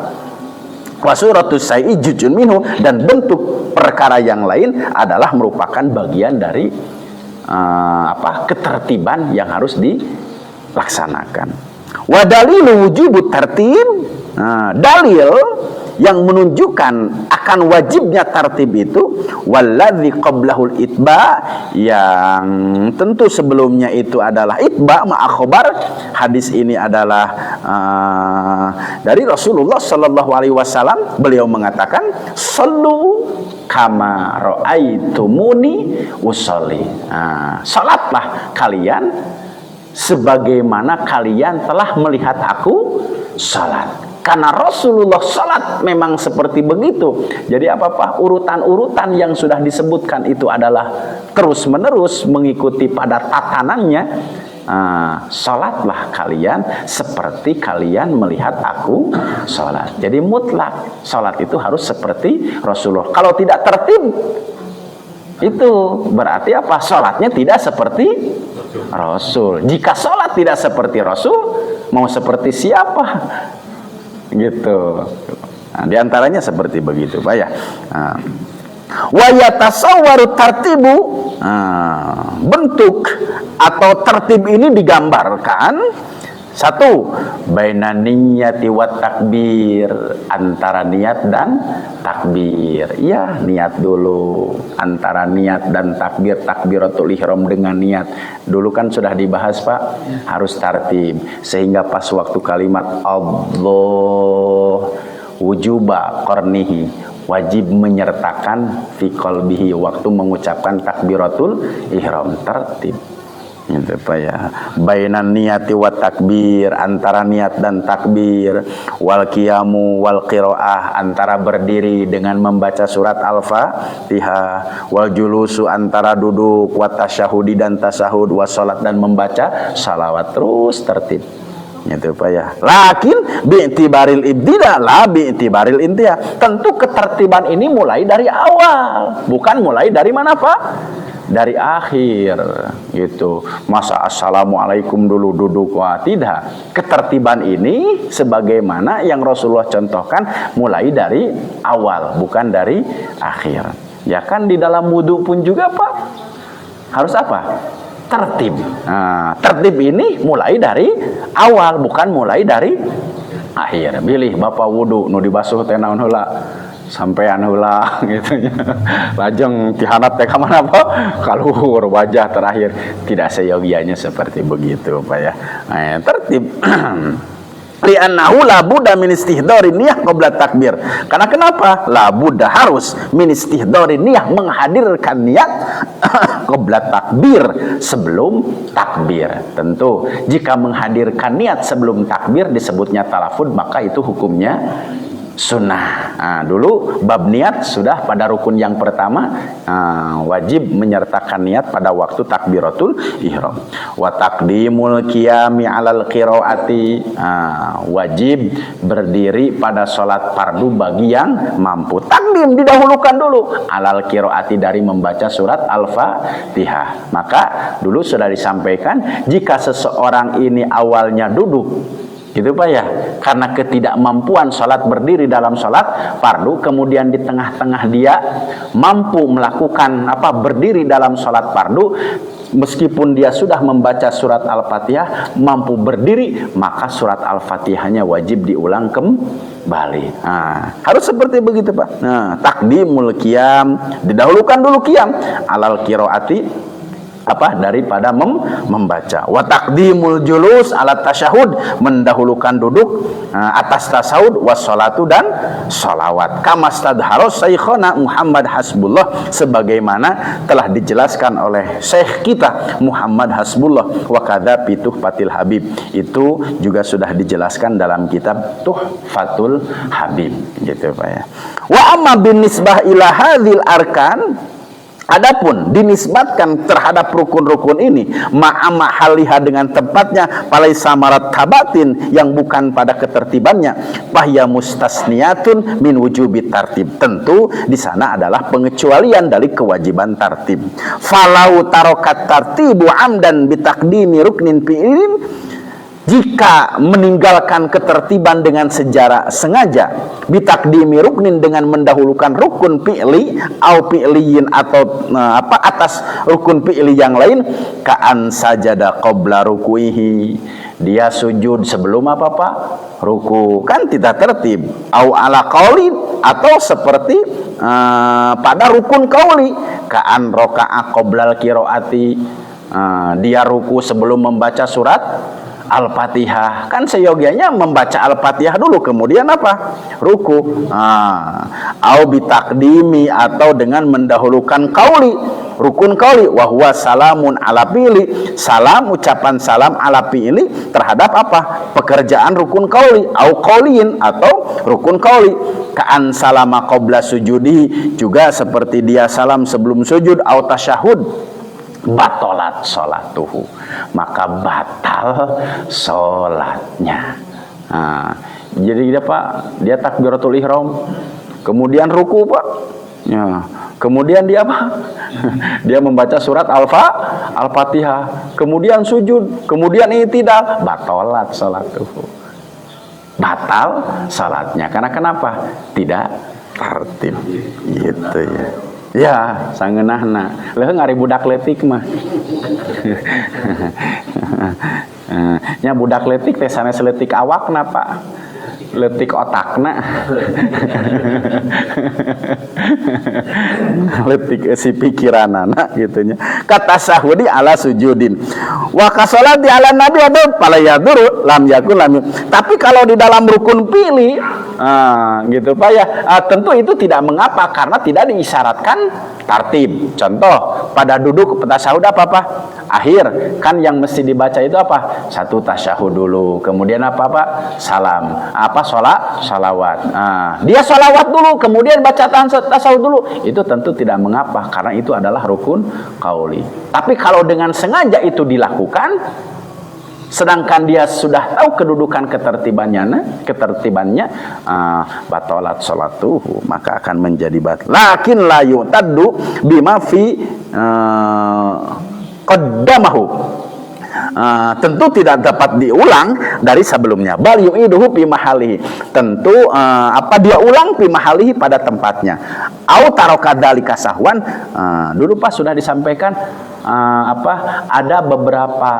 Wa suratus syai'i juz'un minhu, dan bentuk perkara yang lain adalah merupakan bagian dari ketertiban yang harus dilaksanakan. Wa dalilu wujubut tertib, dalil yang menunjukkan akan wajibnya tertib itu walladzi qablahul itba, yang tentu sebelumnya itu adalah itba ma'a khobar. Hadis ini adalah dari Rasulullah sallallahu alaihi wasallam. Beliau mengatakan, "Shallu kama ra'aitumuni usolli." Salatlah kalian sebagaimana kalian telah melihat aku salat. Karena Rasulullah salat memang seperti begitu. Jadi urutan-urutan yang sudah disebutkan itu adalah terus menerus mengikuti pada tatanannya. Salatlah kalian seperti kalian melihat aku salat. Jadi mutlak salat itu harus seperti Rasulullah. Kalau tidak tertib, itu berarti apa? Salatnya tidak seperti Rasul. Jika salat tidak seperti Rasul, mau seperti siapa? Gitu. Di antaranya seperti begitu, Pak ya. Wa yatasawwaru tartibu, bentuk atau tertib ini digambarkan satu, bainan niyati wa takbir, antara niat dan takbir. Ya, niat dulu, antara niat dan takbir, takbiratul ihram dengan niat. Dulu kan sudah dibahas Pak, harus tertib, sehingga pas waktu kalimat Allah wujuba qarnihi, wajib menyertakan fi qalbihi, waktu mengucapkan takbiratul ihram, tertib. Itu Pak ya. Bainan niyati wa takbir, antara niat dan takbir. Wal qiyamu wal qiraah, antara berdiri dengan membaca surat Al-Fatihah. Wal julusu, antara duduk. Wa tasyahudi, dan tasyahud. Wa salat, dan membaca salawat. Terus tertib. Itu Pak ya. Lakin bi'tibaril ibtida la bi'tibaril intiha. Tentu ketertiban ini mulai dari awal, bukan mulai dari mana Pak? Dari akhir gitu. Masa assalamualaikum dulu duduk, wah tidak. Ketertiban ini sebagaimana yang Rasulullah contohkan mulai dari awal, bukan dari akhir. Ya kan di dalam wudu pun juga Pak harus apa? Tertib. Tertib ini mulai dari awal, bukan mulai dari akhir. Bilih Bapak wudu nu dibasuh teh naon heula? Sampean heula gitu ya. Lajeng tihanat teh ka mana Pak? Kaluhur wajah terakhir. Tidak seyogianya seperti begitu Pak ya. Tertib. Li'annahu la budda min istihdari niyah qabla takbir. Karena kenapa? La budda, harus min istihdari niyah, menghadirkan niat qabla takbir, sebelum takbir. Tentu jika menghadirkan niat sebelum takbir disebutnya talafud, maka itu hukumnya sunnah. Dulu bab niat sudah pada rukun yang pertama, wajib menyertakan niat pada waktu takbiratul ihram. Wa taqdimul qiyami 'alal qiraati, wajib berdiri pada salat fardu bagi yang mampu. Takdim, didahulukan dulu, 'alal qiraati, dari membaca surat Al-Fatihah. Maka dulu sudah disampaikan, jika seseorang ini awalnya duduk, gitu Pak ya, karena ketidakmampuan sholat berdiri dalam sholat fardu, kemudian di tengah-tengah dia mampu melakukan berdiri dalam sholat fardu, meskipun dia sudah membaca surat Al-Fatihah, mampu berdiri, maka surat Al-Fatihahnya wajib diulang kembali. Harus seperti begitu Pak. Takdimul qiyam, didahulukan dulu qiyam, alal qiraati, daripada membaca. Wa taqdimul julus alat tasyahud, mendahulukan duduk atas tasawud, wassalatu, dan salawat. Kama stadharos syekhona Muhammad Hasbullah, sebagaimana telah dijelaskan oleh syekh kita Muhammad Hasbullah, wa kadza fi Tuhfatil Habib, itu juga sudah dijelaskan dalam kitab Tuhfatul Habib, gitu Pak ya. Wa amma bin nisbah ila hadzal arkan, adapun dinisbatkan terhadap rukun-rukun ini, ma'ama haliha, dengan tempatnya, palai samarat tabatin, yang bukan pada ketertibannya, fahya mustasniyatun min wujubi tartib, tentu di sana adalah pengecualian dari kewajiban tartib. Falau tarokat tartibu amdan bitaqdimi ruknin fi'ilin, jika meninggalkan ketertiban dengan sengaja, bitakdimi ruknin, dengan mendahulukan rukun fi'li, au fi'liyin, atau atas rukun fi'li yang lain, ka'an sajada qabla rukuihi, dia sujud sebelum ruku, kan tidak tertib. Au ala qauli, atau seperti pada rukun qauli, ka'an roka'a qoblal qiraati, dia ruku sebelum membaca surat Al-Fatihah, kan seyogianya membaca Al-Fatihah dulu kemudian ruku. Au bitakdimi, atau dengan mendahulukan qauli, rukun qauli, wa huwa salamun ala fi'li, salam, ucapan salam ala fi'li, terhadap pekerjaan rukun qauli, au qauliin, atau rukun qauli. Ka'an salama qabla sujudi, juga seperti dia salam sebelum sujud, au tasyahud, batolat sholatuhu, maka batal sholatnya. Jadi dia takbiratul ihram, kemudian ruku Pak, kemudian dia dia membaca surat Al-Fatihah, kemudian sujud, kemudian i'tidal, batolat sholatuhu, batal sholatnya. Karena kenapa? Tidak tertib, gitu ya. Ya, sangeunahna. Leuh ngari budak leutik mah. Nya budak leutik teh sanes leutik awakna, Pak. Leutik otakna. Leutik si pikiranana gitu nya. Kata sahudi ala sujudin. Wa kasolati ala nabi ada pala yaduru lam yakun lam. Tapi kalau di dalam rukun pilih, gitu Pak ya, tentu itu tidak mengapa karena tidak diisyaratkan tartib. Contoh pada duduk tasyahud apa akhir, kan yang mesti dibaca itu satu tasyahud dulu, kemudian salam, salawat. Dia salawat dulu kemudian baca tasyahud dulu, itu tentu tidak mengapa karena itu adalah rukun qauli. Tapi kalau dengan sengaja itu dilakukan, sedangkan dia sudah tahu kedudukan ketertibannya, batalat sholatuhu, maka akan menjadi batal. Lakin la yu'taddu bima fi qaddamahu, tentu tidak dapat diulang dari sebelumnya. Bal yu'iduhu fi mahalihi, tentu dia ulang fi mahalihi, pada tempatnya. Au taraka dzalika sahwan, dulu Pak sudah disampaikan ada beberapa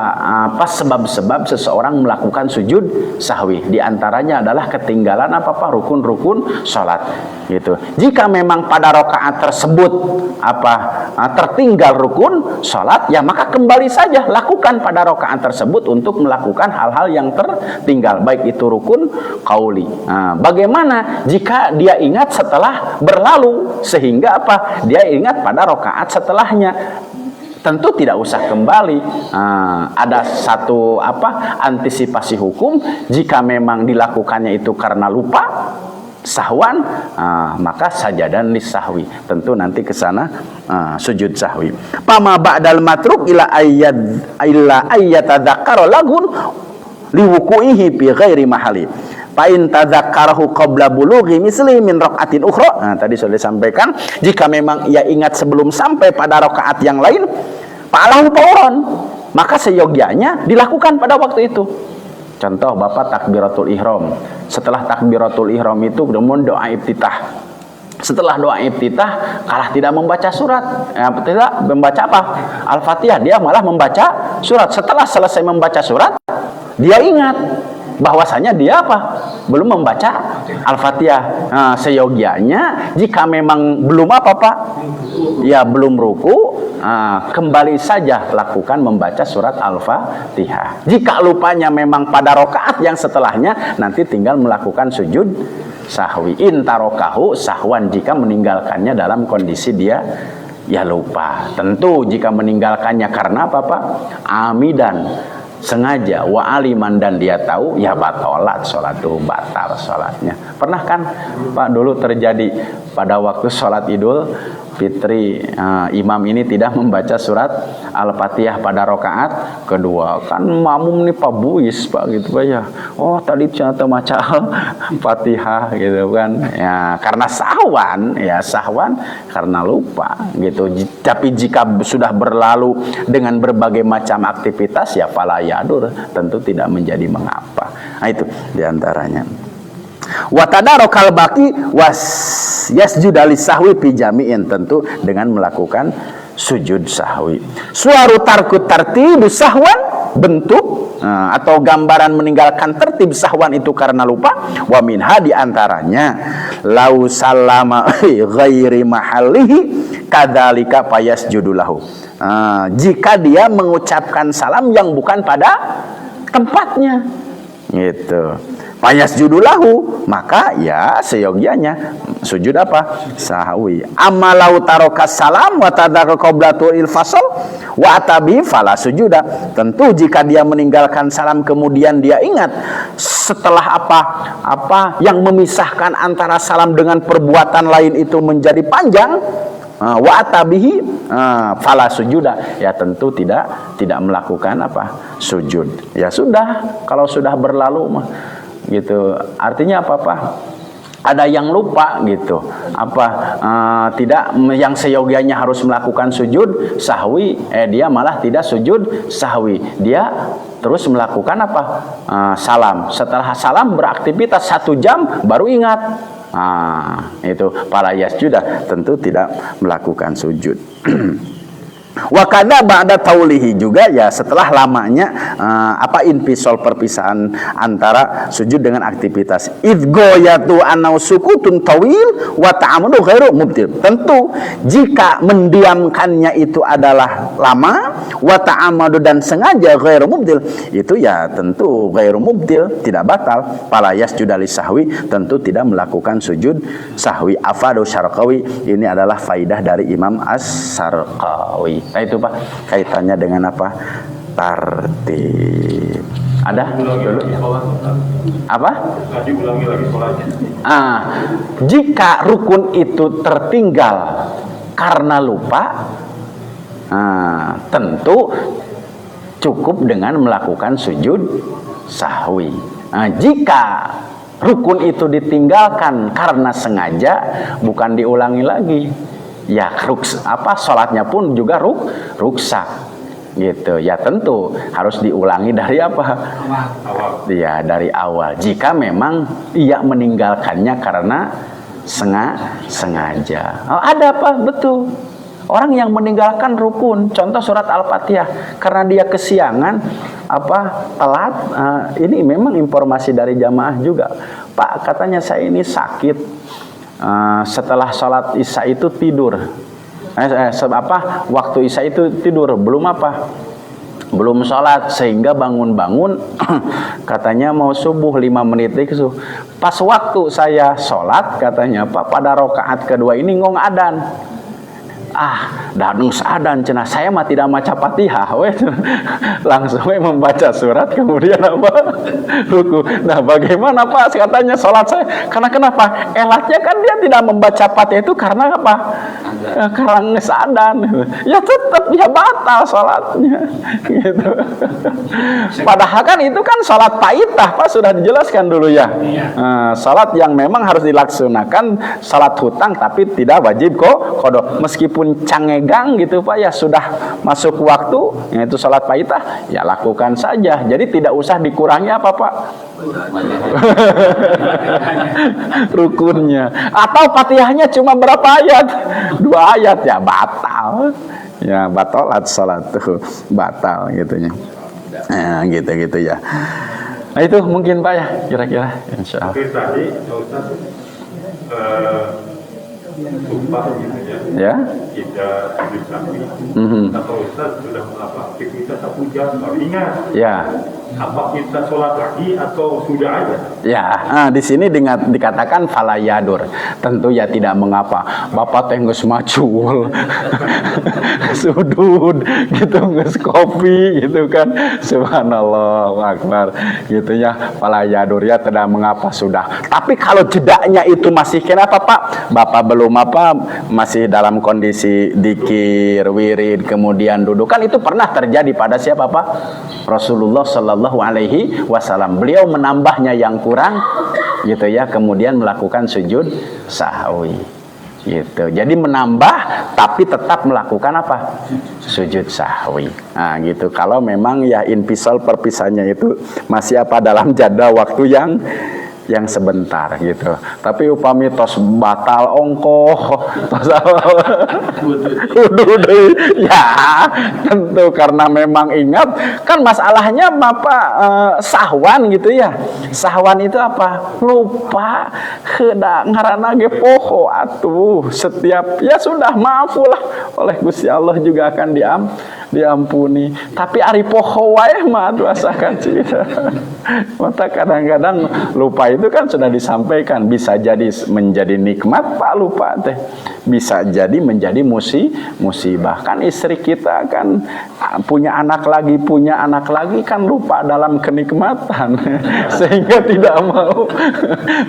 sebab-sebab seseorang melakukan sujud sahwi. Di antaranya adalah ketinggalan rukun-rukun salat gitu. Jika memang pada rakaat tersebut tertinggal rukun salat, ya maka kembali saja lakukan pada rakaat tersebut untuk melakukan hal-hal yang tertinggal, baik itu rukun qauli. Bagaimana jika dia ingat setelah berlalu, sehingga apa? Dia ingat pada rakaat setelahnya, tentu tidak usah kembali. Ada satu antisipasi hukum, jika memang dilakukannya itu karena lupa, sahwan, maka sajadan lisahwi, tentu nanti ke sana sujud sahwi. Pama ba'dal matruk ila ayyatadzakkara lagun liwuku'ihi fi ghairi mahali. Fa in tadzakkarahu qabla bulughi misli min rakaatin ukhra. Tadi sudah disampaikan, jika memang ia ingat sebelum sampai pada rakaat yang lain, fa'alahu fawran, maka seyogyanya dilakukan pada waktu itu. Contoh Bapak takbiratul ihram. Setelah takbiratul ihram itu kemudian doa iftitah. Setelah doa iftitah kalah tidak membaca surat. Tidak membaca apa? Al-Fatihah, dia malah membaca surat. Setelah selesai membaca surat, dia ingat bahwasanya dia belum membaca Al-Fatihah. Seyogianya jika memang belum Pak? Ya belum ruku, kembali saja lakukan membaca surat Al-Fatihah. Jika lupanya memang pada rakaat yang setelahnya, nanti tinggal melakukan sujud sahwi. Intarokahu sahwan, jika meninggalkannya dalam kondisi dia ya lupa. Tentu jika meninggalkannya karena apa Pak? Amidan, sengaja, wa aliman, dan dia tahu, ya batolat sholatuh, batal sholatnya. Pernah kan Pak dulu terjadi pada waktu sholat Idul Fitri, imam ini tidak membaca surat Al-Fatihah pada rakaat kedua. Kan makmum nih Pak buis Pak gitu Pak ya. Oh tadi ternyata baca Al-Fatihah gitu kan. Ya karena sahwan karena lupa gitu. Tapi jika sudah berlalu dengan berbagai macam aktivitas, ya fala yadur, tentu tidak menjadi mengapa. Nah itu diantaranya. Watadarokal baki was yasjuda lisahwi fi jami'in, tentu dengan melakukan sujud sahwi. Suaru tarkut tartib sahwan, bentuk atau gambaran meninggalkan tertib sahwan itu karena lupa. Wa minha, diantaranya lau salama ghairi mahalihi kadzalika fayasjudulahu. Jika dia mengucapkan salam yang bukan pada tempatnya, gitu. Fayasjudulahu, maka ya seyogyanya sujud apa? Sahwi. Amalau tarokas salam wa tadaka qoblatul fasal wa atabi fala sujuda. Tentu jika dia meninggalkan salam kemudian dia ingat setelah apa yang memisahkan antara salam dengan perbuatan lain itu menjadi panjang, wa atabihi fala sujuda, ya tentu tidak melakukan sujud. Ya sudah, kalau sudah berlalu mah gitu. Artinya apa? Ada yang lupa gitu. Tidak yang seyogianya harus melakukan sujud sahwi, dia malah tidak sujud sahwi. Dia terus melakukan salam. Setelah salam beraktivitas 1 jam baru ingat. Itu para yasjuda, tentu tidak melakukan sujud. Wakada ba'da taulihi, juga ya setelah lamanya infisol, perpisahan antara sujud dengan aktivitas. Idgoyatu anau sukutun tawil wa ta'amudu ghairu mubtil. Tentu jika mendiamkannya itu adalah lama, wa ta'amadu, dan sengaja, ghairu mubtil, itu ya tentu ghairu mubtil, tidak batal. Fala yasjuda lisahwi, tentu tidak melakukan sujud sahwi. Afadu Syarqawi, ini adalah faidah dari Imam As-Syarqawi. Nah itu Pak, kaitannya dengan tartib. Ada? Apa? Jika rukun itu tertinggal karena lupa, tentu cukup dengan melakukan sujud sahwi. Jika rukun itu ditinggalkan karena sengaja, bukan diulangi lagi. Ya sholatnya pun juga ruksak gitu. Ya tentu harus diulangi dari Ya dari awal. Jika memang ia meninggalkannya karena sengaja. Ada betul. Orang yang meninggalkan rukun, contoh surat Al-Fatihah, karena dia kesiangan telat. Ini memang informasi dari jamaah juga. Pak, katanya saya ini sakit. Setelah sholat isya itu tidur. Waktu isya itu tidur, belum belum sholat, sehingga bangun-bangun katanya mau subuh 5 menit lagi subuh. Pas waktu saya sholat katanya Pak, pada rakaat kedua ini ngong adan. Danung adan cenah, saya mah tidak maca Fatihah we. Langsung we membaca surat, kemudian apa? Ruku. Nah, bagaimana Pak katanya sholat saya? Karena kenapa? Elatnya kan dia tidak membaca Fatihah itu karena apa? Karena adan. Ya tetap dia batal sholatnya gitu. Padahal kan itu kan sholat paitah Pak, sudah dijelaskan dulu ya. Sholat yang memang harus dilaksanakan, sholat hutang tapi tidak wajib kok qada. Meskipun cangegang gitu Pak ya, sudah masuk waktu yaitu sholat paitah ya lakukan saja, jadi tidak usah dikurangi apa Pak rukunnya, atau Fatihahnya cuma berapa ayat, 2 ayat ya batal ya, batalat sholat tuh batal gitunya. Gitu ya. Nah itu mungkin Pak ya kira-kira insyaallah. Oke, tadi Ustaz sumpah gitu Ya. tidak sapi. Atau Ustaz sudah melakukan aktivitas 1 jam, baru ingat. Ya. Apa kita sholat lagi atau sudah aja? Ya, di sini dikatakan falayadur. Tentu ya tidak mengapa. Bapak teh geus macul. Sudud gitu, geus kopi gitu kan. Subhanallah akbar gitu ya. Falayadur ya tidak mengapa sudah. Tapi kalau jedanya itu masih kenapa Pak? Bapak belum masih dalam kondisi dikir, wirid, kemudian duduk. Kan itu pernah terjadi pada siapa Pak? Rasulullah Shallallahu Alaihi Wasallam. Beliau menambahnya yang kurang gitu ya, kemudian melakukan sujud sahwi gitu. Jadi menambah tapi tetap melakukan apa? Sujud sahwi. Nah gitu. Kalau memang ya invisal perpisahnya itu masih dalam jeda waktu yang sebentar gitu. Tapi upami tos batal ongkoh, tos kudu ya tentu karena memang ingat kan masalahnya Bapak sahwan gitu ya. Sahwan itu apa? Lupa, heuda ngaranna ge poho atuh. Setiap ya sudah maafulah oleh Gusti Allah juga akan diampuni. Tapi ari poho wae mah doasakan cita. Mata kadang-kadang lupa itu kan sudah disampaikan, bisa jadi menjadi nikmat Pak lupa teh, bisa jadi menjadi musibah. Kan istri kita kan punya anak lagi kan lupa dalam kenikmatan sehingga tidak mau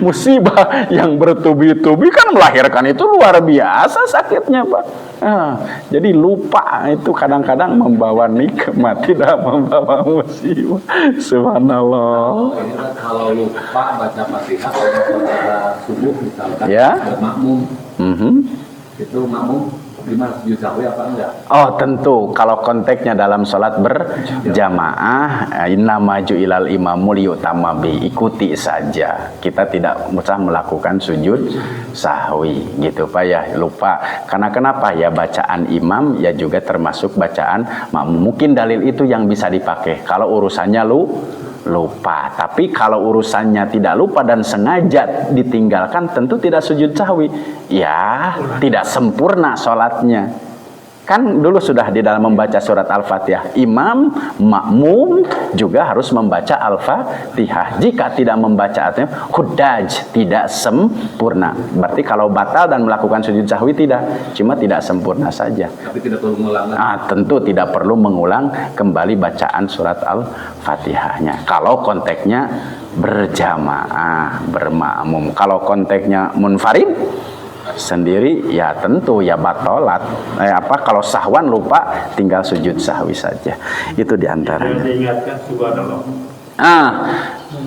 musibah yang bertubi-tubi kan melahirkan itu luar biasa sakitnya Pak. Jadi lupa itu kadang-kadang membawa nikmat, tidak membawa musibah. Subhanallah. Kalau lupa baca Fatihah pada subuh misalkan Ya. makmum, itu makmum gimana, sujud sahwi apa enggak? Oh tentu, kalau konteksnya dalam sholat berjamaah, inna maju ilal imamul yu'tamma bi, ikuti saja. Kita tidak usah melakukan sujud sahwi gitu Pak ya, lupa. Karena kenapa ya, bacaan imam ya juga termasuk bacaan makmum. Mungkin dalil itu yang bisa dipakai kalau urusannya lupa. Tapi kalau urusannya tidak lupa dan sengaja ditinggalkan, tentu tidak sujud sahwi. Ya, tidak sempurna sholatnya. Kan dulu sudah di dalam membaca surat Al-Fatihah, imam, makmum juga harus membaca Al-Fatihah. Jika tidak membaca artinya hudaj, tidak sempurna. Berarti kalau batal dan melakukan sujud sahwi tidak, cuma tidak sempurna saja. Tapi tidak perlu mengulang. Tentu tidak perlu mengulang kembali bacaan surat Al-Fatihahnya. Kalau konteksnya berjamaah, bermakmum. Kalau konteksnya munfarid sendiri ya tentu ya batolat. Kalau sahwan lupa tinggal sujud sahwi saja. Itu diantaranya. Diingatkan subhanallah.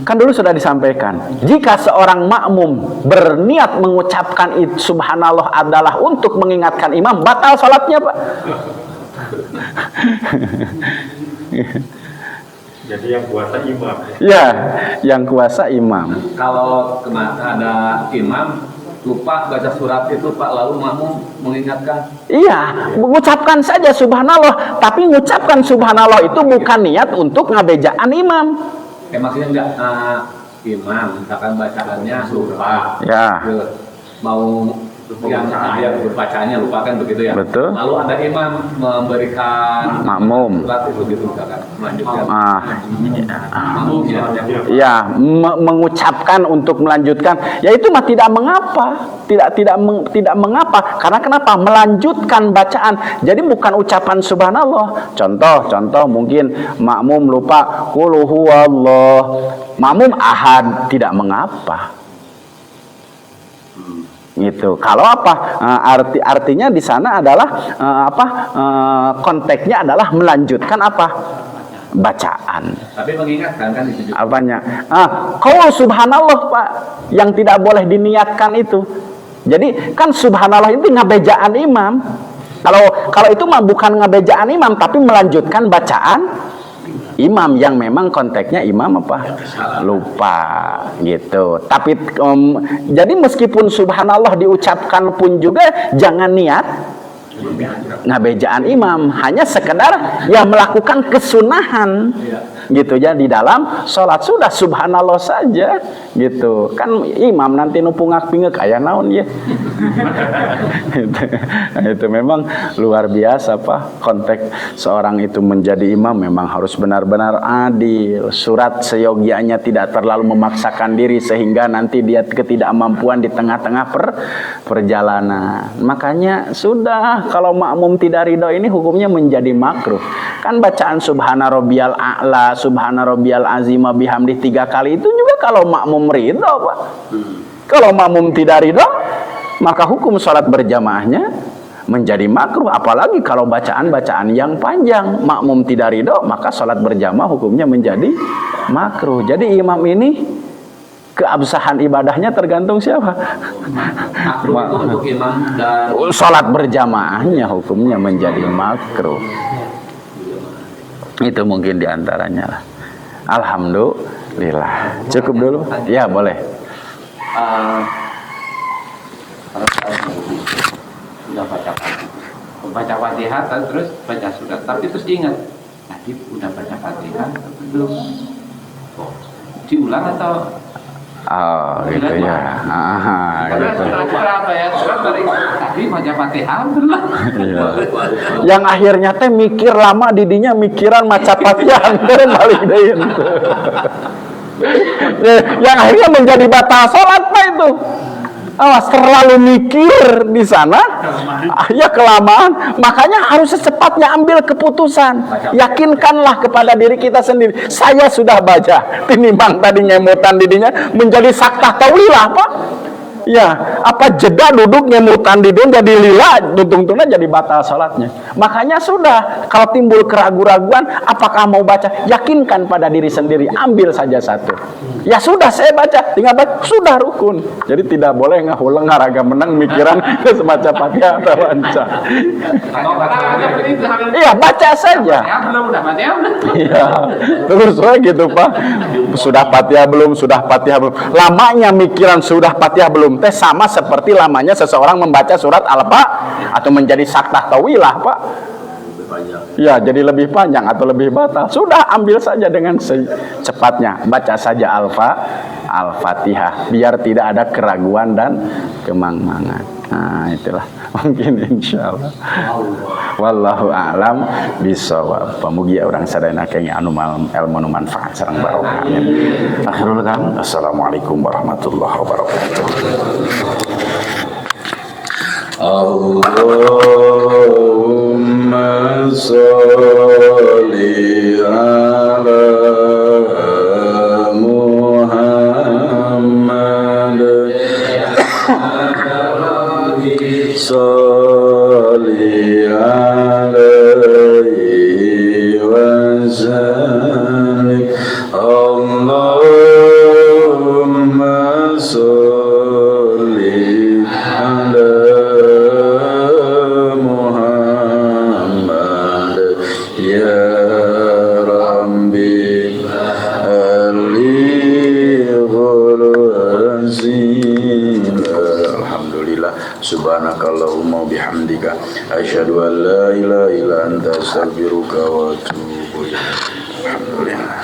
Kan dulu sudah disampaikan, jika seorang makmum berniat mengucapkan subhanallah adalah untuk mengingatkan imam, batal salatnya Pak. Jadi yang kuasa imam. Ya, yang kuasa imam. Kalau ada imam lupa baca surat itu Pak, lalu makmum mengingatkan. Iya, mengucapkan saja subhanallah, tapi mengucapkan subhanallah itu bukan niat untuk ngabejaan imam. Maksudnya enggak, imam misalkan bacaannya lupa. Ya. Mau yang ayat berbacanya lupakan begitu ya. Betul. Lalu ada imam memberikan Makmum. surat itu gitu misalkan melanjutkan. Makmum ya. Ya, mengucapkan untuk melanjutkan, ya itu mah tidak mengapa, tidak mengapa. Karena kenapa? Melanjutkan bacaan. Jadi bukan ucapan subhanallah. Contoh mungkin makmum lupa qul huwallah, makmum ahad, tidak mengapa. Gitu. Kalau apa? Artinya di sana adalah konteksnya adalah melanjutkan apa? Bacaan. Tapi mengingatkan kan itu juga. Apanya? Kalau subhanallah Pak, yang tidak boleh diniatkan itu. Jadi kan subhanallah itu ngabejaan imam. Kalau itu mah bukan ngabejaan imam, tapi melanjutkan bacaan imam yang memang konteksnya imam apa? Lupa gitu. Tapi jadi meskipun subhanallah diucapkan pun juga jangan niat ngabejaan imam, hanya sekedar ya melakukan kesunahan gitu ya di dalam sholat, sudah subhanallah saja gitu kan. Imam nanti numpungak pingek aya naon ya. itu memang luar biasa Pak. Konteks seorang itu menjadi imam memang harus benar-benar adil, surat seyogianya, tidak terlalu memaksakan diri sehingga nanti dia ketidakmampuan di tengah-tengah perjalanan. Makanya sudah, kalau makmum tidak ridho ini hukumnya menjadi makruh. Kan bacaan subhana rabbiyal a'la, subhana rabbiyal azima bihamdi 3 kali itu juga kalau makmum ridho Pak. Kalau makmum tidak ridho, maka hukum sholat berjamaahnya menjadi makruh. Apalagi kalau bacaan-bacaan yang panjang, makmum tidak ridho, maka sholat berjamaah hukumnya menjadi makruh. Jadi imam ini keabsahan ibadahnya tergantung siapa? Makruh itu untuk imam dan sholat berjamaahnya hukumnya menjadi makruh. Itu mungkin diantaranya lah. Alhamdulillah. Cukup dulu? Ya boleh. Kalau saya sudah baca Fatihah terus baca surat, tapi terus ingat tadi udah baca Fatihah belum, diulang atau Gitu ya. Gitu. Apa ya? Tadi baca Fatihah belum. Iya. Yang akhirnya teh mikir lama didinya mikiran maca Fatihah teh balik deui. Yang akhirnya menjadi batal salat Pak itu. Awas, terlalu mikir di sana, ya kelamaan. Makanya harus secepatnya ambil keputusan. Yakinkanlah kepada diri kita sendiri. Saya sudah baca. Tinimbang tadi ngemutan didinya menjadi saktah taulilah Pak. Ya, apa jeda duduk ngemutan di dunia jadi lila, tuntung-tungnya jadi batal sholatnya. Makanya sudah, kalau timbul keraguan-raguan, apakah mau baca, yakinkan pada diri sendiri, ambil saja satu. Ya sudah, saya baca, tinggal baca, sudah rukun. Jadi tidak boleh ngahulang ngaraga menang mikiran semacam Fatihah atau lancar. Iya, baca saja. Belum udah Fatihah belum. Iya, terus gitu Pak. Sudah Fatihah belum, sudah Fatihah belum. Lamanya mikiran sudah Fatihah belum teh sama seperti lamanya seseorang membaca surat Al-Fa atau menjadi saktah tawilah Pak. Ya, jadi lebih panjang atau lebih batal. Sudah, ambil saja dengan secepatnya. Baca saja Al-Fatihah biar tidak ada keraguan dan kemang-mangan. Nah, itulah mungkin insyaallah. Wallahu a'lam bishawab. Pamugi orang sadayana kenging anu ilmu nu manfaat sareng barokah. Akhirul kalam. Assalamualaikum warahmatullahi wabarakatuh. Allahumma sholli ala Muhammad sholli alaihi wasallim. Allahumma sholli ala Muhammad ya Rabbi alighul azim. Alhamdulillah, subhanakallahumma bihamdika asyhadu an la ilaha illa anta astaghfiruka wa atubu ilaik. Alhamdulillah.